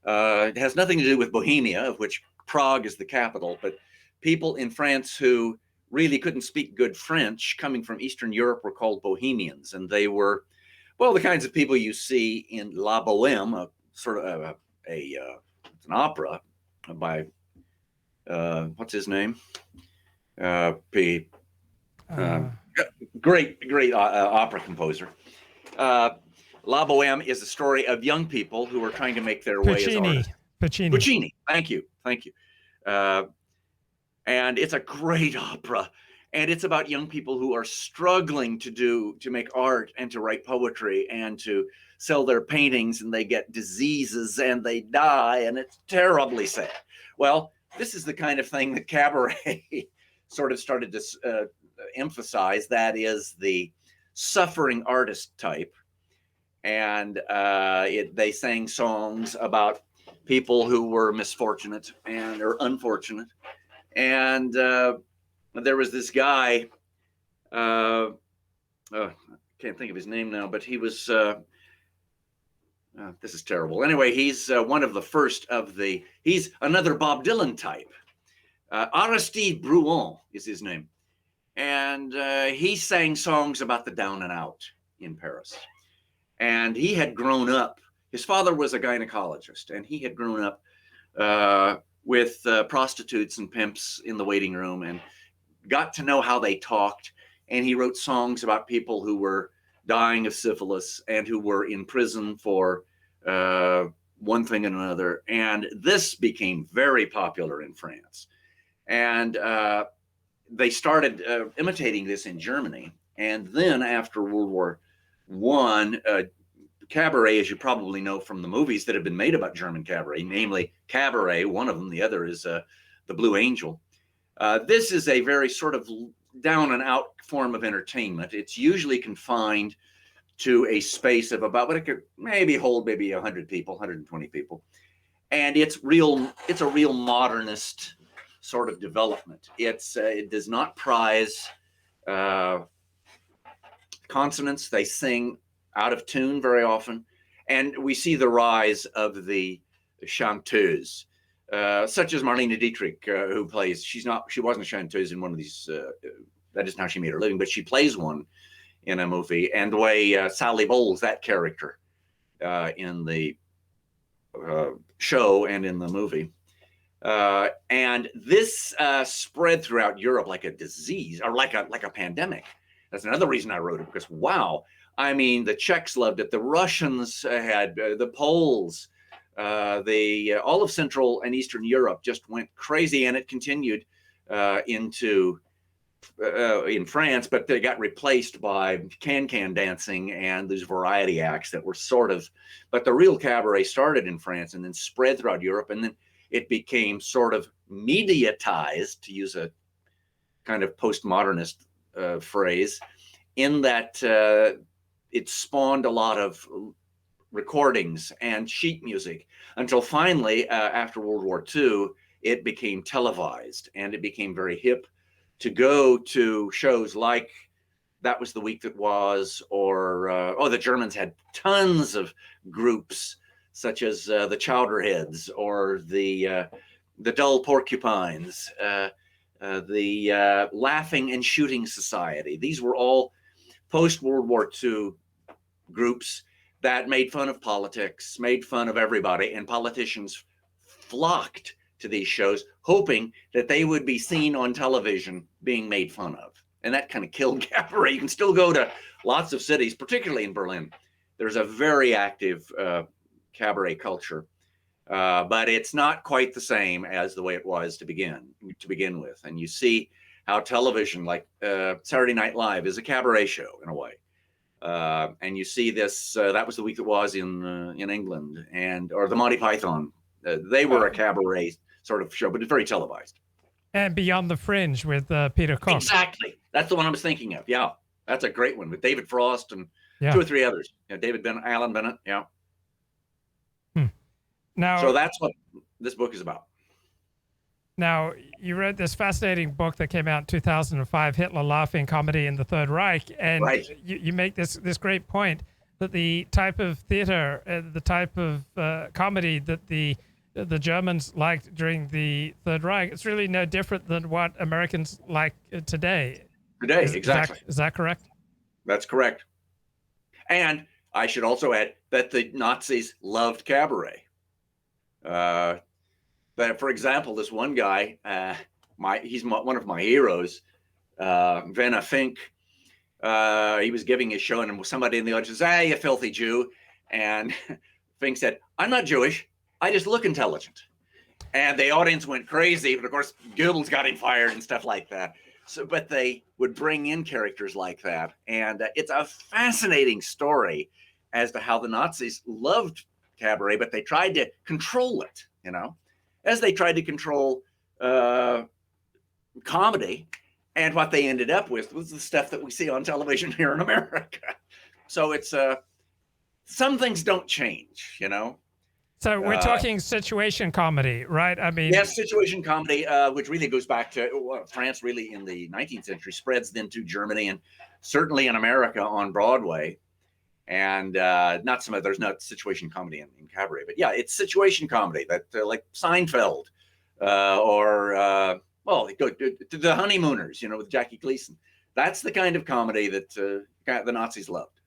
It has nothing to do with Bohemia, of which Prague is the capital, but people in France who really couldn't speak good French, coming from Eastern Europe, were called Bohemians. And they were, well, the kinds of people you see in La Bohème, it's an opera by what's his name? Great opera composer. La Bohème is a story of young people who are trying to make their way as artists. Puccini. Thank you. And it's a great opera. And it's about young people who are struggling to make art and to write poetry and to sell their paintings, and they get diseases and they die, and it's terribly sad. Well, this is the kind of thing that Cabaret sort of started to emphasize. That is the suffering artist type. And they sang songs about people who were misfortunate or unfortunate. And there was this guy, I can't think of his name now, but he was, this is terrible. Anyway, he's one of the first of he's another Bob Dylan type. Aristide Bruant is his name. And he sang songs about the down and out in Paris. And he had grown up, his father was a gynecologist, and he had grown up with prostitutes and pimps in the waiting room and got to know how they talked. And he wrote songs about people who were dying of syphilis and who were in prison for one thing and another. And this became very popular in France. And they started imitating this in Germany. And then after World War I, Cabaret, as you probably know from the movies that have been made about German cabaret, namely Cabaret, one of them, the other is The Blue Angel. This is a very sort of down and out form of entertainment. It's usually confined to a space of about what it could maybe hold 100 people, 120 people. And it's a real modernist sort of development. It does not prize consonants. They sing out of tune very often. And we see the rise of the chanteuse, such as Marlene Dietrich, who plays, she wasn't a chanteuse in one of these, that isn't how she made her living, but she plays one in a movie. And the way Sally Bowles, that character in the show and in the movie. And this spread throughout Europe like a disease or like a pandemic. That's another reason I wrote it, because wow, I mean, the Czechs loved it. The Russians had, the Poles, all of Central and Eastern Europe just went crazy, and it continued into in France, but they got replaced by can-can dancing and these variety acts that were but the real cabaret started in France and then spread throughout Europe, and then it became sort of mediatized, to use a kind of postmodernist phrase, in that it spawned a lot of recordings and sheet music until finally, after World War II, it became televised, and it became very hip to go to shows like That Was the Week That Was, or the Germans had tons of groups such as the Chowderheads or the Dull Porcupines, the Laughing and Shooting Society. These were all post-World War II groups that made fun of politics, made fun of everybody, and politicians flocked to these shows, hoping that they would be seen on television being made fun of. And that kind of killed cabaret. You can still go to lots of cities, particularly in Berlin. There's a very active cabaret culture. but it's not quite the same as the way it was to begin with. And you see how television, like Saturday Night Live, is a cabaret show in a way. And you see this. That was the week it was in England, or the Monty Python. They were a cabaret sort of show, but it's very televised. And Beyond the Fringe with Peter Cook. Exactly, that's the one I was thinking of. Yeah, that's a great one with David Frost and two or three others. David Bennett, Alan Bennett. Yeah. Now, so that's what this book is about. Now, you wrote this fascinating book that came out in 2005, Hitler Laughing, Comedy in the Third Reich, and you make this great point that the type of theater, the type of comedy that the Germans liked during the Third Reich, it's really no different than what Americans like today. Exactly. Is that correct? That's correct. And I should also add that the Nazis loved cabaret. But for example, this one guy, he's one of my heroes, Werner Fink. He was giving his show, and somebody in the audience says, "Hey, you filthy Jew," and Fink said, "I'm not Jewish. I just look intelligent." And the audience went crazy, but of course, Goebbels got him fired and stuff like that. So, but they would bring in characters like that, and it's a fascinating story as to how the Nazis loved cabaret, but they tried to control it, as they tried to control comedy. And what they ended up with was the stuff that we see on television here in America. So it's some things don't change, So we're talking situation comedy, right? I mean, yes, situation comedy, which really goes back to France, really in the 19th century, spreads then to Germany and certainly in America on Broadway. And there's not situation comedy in cabaret, but yeah, it's situation comedy that like Seinfeld or The Honeymooners, with Jackie Gleason. That's the kind of comedy that the Nazis loved.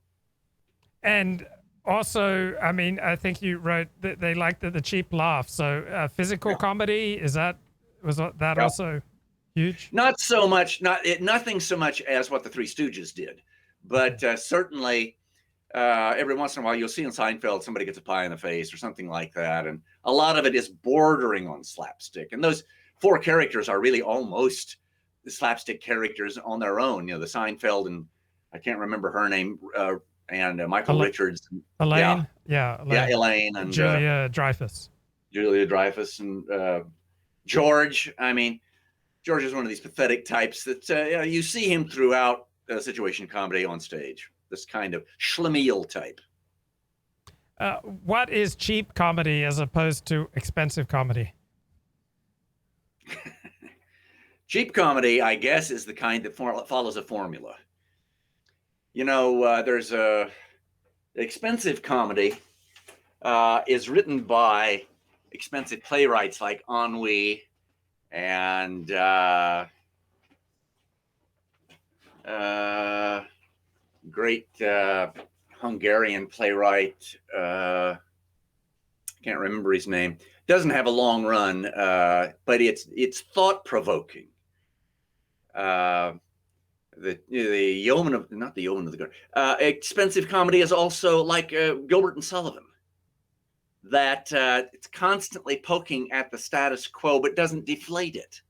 And also, I mean, I think you wrote that they liked the cheap laugh. So physical comedy, was that also huge? Not so much, nothing so much as what the Three Stooges did, but certainly. Every once in a while, you'll see in Seinfeld somebody gets a pie in the face or something like that, and a lot of it is bordering on slapstick. And those four characters are really almost the slapstick characters on their own. The Seinfeld and I can't remember her name, and Michael Richards, Elaine, Elaine, and Julia Dreyfus, and George. I mean, George is one of these pathetic types that you see him throughout situation comedy on stage. This kind of schlemiel type. What is cheap comedy as opposed to expensive comedy? Cheap comedy, I guess, is the kind that follows a formula. There's expensive comedy is written by expensive playwrights like Ennui and great Hungarian playwright. Can't remember his name. Doesn't have a long run, but it's thought provoking. The Yeoman of not the Yeoman of the Guard. Expensive comedy is also like Gilbert and Sullivan. That it's constantly poking at the status quo, but doesn't deflate it.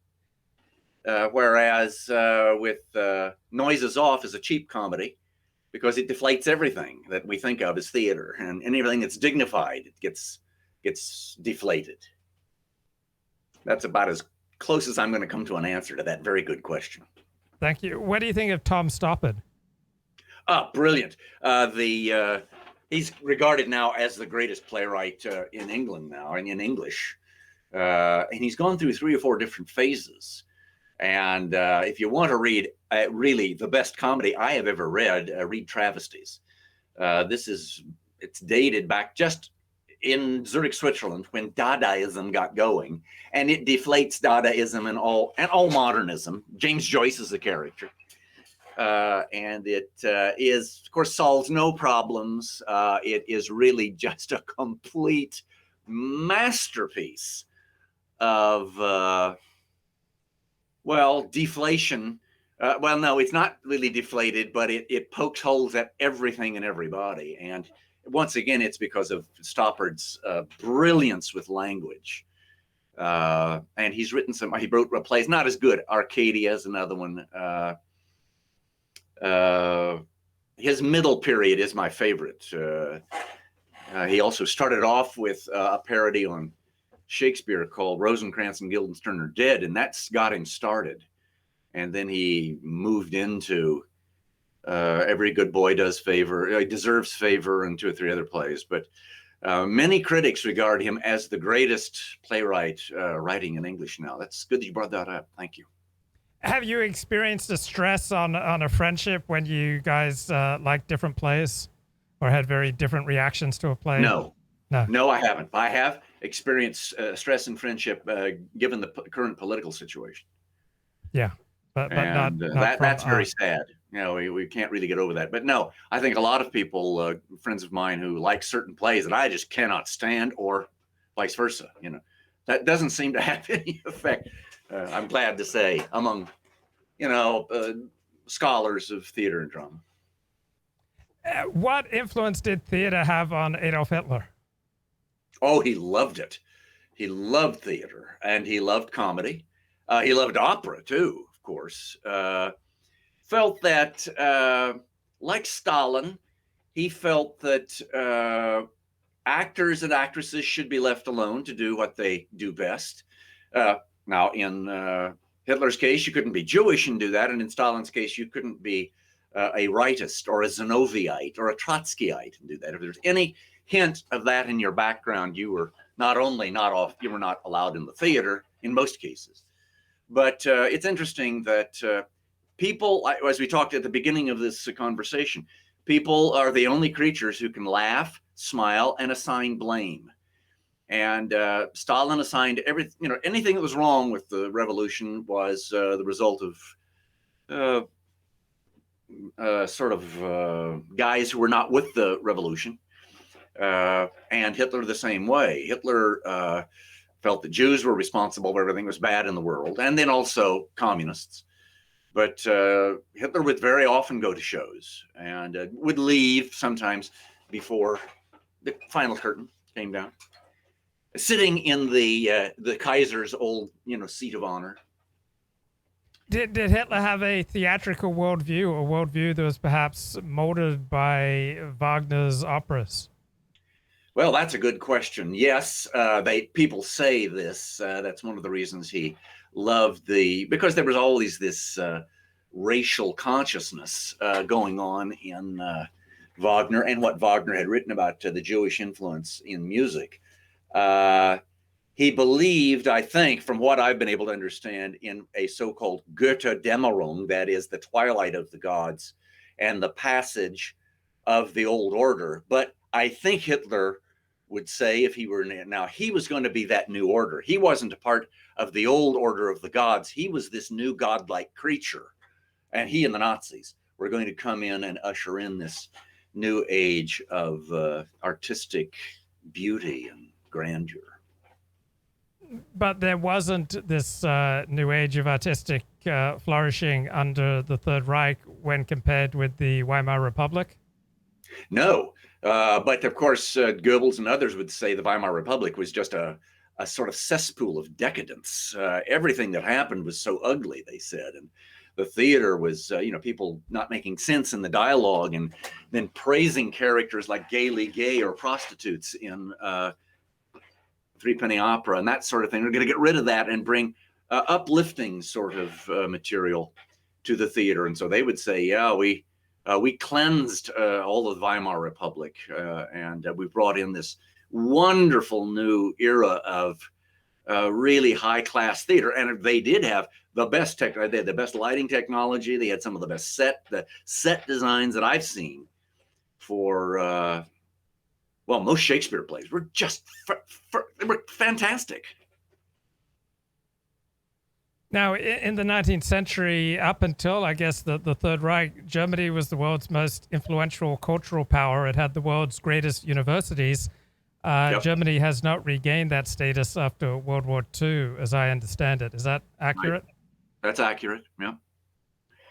Whereas with Noises Off is a cheap comedy, because it deflates everything that we think of as theater, and anything that's dignified, it gets deflated. That's about as close as I'm going to come to an answer to that very good question. Thank you. What do you think of Tom Stoppard? Brilliant. He's regarded now as the greatest playwright in England now, and in English. And he's gone through 3 or 4 different phases. And if you want to read really the best comedy I have ever read, read Travesties. It's dated back just in Zurich, Switzerland, when Dadaism got going, and it deflates Dadaism and all modernism. James Joyce is the character, and it is, of course, solves no problems. It is really just a complete masterpiece of deflation. No, it's not really deflated, but it pokes holes at everything and everybody. And once again, it's because of Stoppard's brilliance with language. And he wrote plays, not as good. Arcadia is another one. His middle period is my favorite. He also started off with a parody on Shakespeare called Rosencrantz and Guildenstern Are Dead, and that's got him started. And then he moved into Every Good Boy Deserves Favor, and 2 or 3 other plays. But many critics regard him as the greatest playwright writing in English now. That's good that you brought that up. Thank you. Have you experienced a stress on a friendship when you guys liked different plays or had very different reactions to a play? No, I haven't. I have experienced stress in friendship given the current political situation. Yeah, but not that's very sad. You know, we can't really get over that. But no, I think a lot of people, friends of mine who like certain plays that I just cannot stand, or vice versa, you know, that doesn't seem to have any effect, I'm glad to say, among, you know, scholars of theater and drama. What influence did theater have on Adolf Hitler? Oh, he loved it. He loved theater, and he loved comedy. He loved opera too, of course. Felt that, like Stalin, he felt that actors and actresses should be left alone to do what they do best. Now, in Hitler's case, you couldn't be Jewish and do that, and in Stalin's case, you couldn't be a rightist or a Zenoviite or a Trotskyite and do that. If there's any hint of that in your background, you were you were not allowed in the theater in most cases. But it's interesting that people, as we talked at the beginning of this conversation, people are the only creatures who can laugh, smile, and assign blame. And Stalin assigned anything that was wrong with the revolution was the result of guys who were not with the revolution. And Hitler the same way. Hitler felt that Jews were responsible for everything that was bad in the world, and then also communists. But Hitler would very often go to shows and would leave sometimes before the final curtain came down, sitting in the Kaiser's old seat of honor. Did Hitler have a theatrical worldview, a worldview that was perhaps molded by Wagner's operas? Well, that's a good question. Yes, people say this. That's one of the reasons he loved because there was always this racial consciousness going on in Wagner and what Wagner had written about the Jewish influence in music. He believed, I think, from what I've been able to understand, in a so-called Götterdämmerung, that is the twilight of the gods and the passage of the old order. But I think Hitler would say, if he were now, he was going to be that new order. He wasn't a part of the old order of the gods. He was this new godlike creature. And he and the Nazis were going to come in and usher in this new age of artistic beauty and grandeur. But there wasn't this new age of artistic flourishing under the Third Reich when compared with the Weimar Republic? No, but of course, Goebbels and others would say the Weimar Republic was just a sort of cesspool of decadence. Everything that happened was so ugly, they said. And the theater was, people not making sense in the dialogue and then praising characters like Gaily Gay or prostitutes in Threepenny Opera and that sort of thing. We're going to get rid of that and bring uplifting sort of material to the theater. And so they would say, yeah, we cleansed all of the Weimar Republic and we brought in this wonderful new era of really high-class theater. And they did have the best they had the best lighting technology. They had some of the best set designs that I've seen for most Shakespeare plays were just they were fantastic. Now, in the 19th century, up until, I guess, the Third Reich, Germany was the world's most influential cultural power. It had the world's greatest universities. Yep. Germany has not regained that status after World War II, as I understand it. Is that accurate? Right. That's accurate, yeah.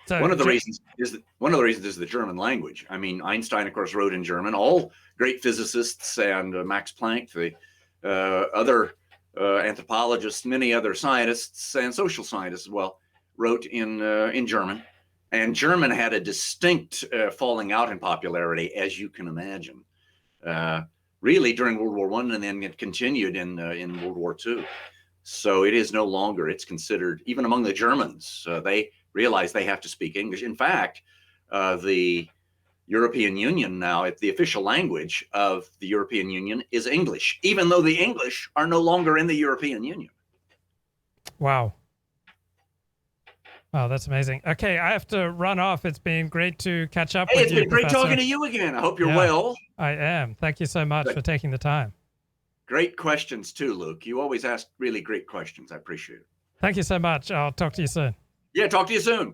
So one of the reasons is the German language. I mean, Einstein, of course, wrote in German. All great physicists and Max Planck, the other anthropologists, many other scientists and social scientists as well, wrote in German. And German had a distinct falling out in popularity, as you can imagine, really during World War I, and then it continued in World War II. So it is no longer, it's considered, even among the Germans, they realize they have to speak English. In fact, the European Union now, the official language of the European Union is English, even though the English are no longer in the European Union. Wow. Wow, that's amazing. Okay, I have to run off. It's been great to catch up with you, It's been great Professor. talking to you again. I hope you're well. I am. Thank you so much for taking the time. Great questions too, Luke. You always ask really great questions. I appreciate it. Thank you so much. I'll talk to you soon. Yeah, talk to you soon.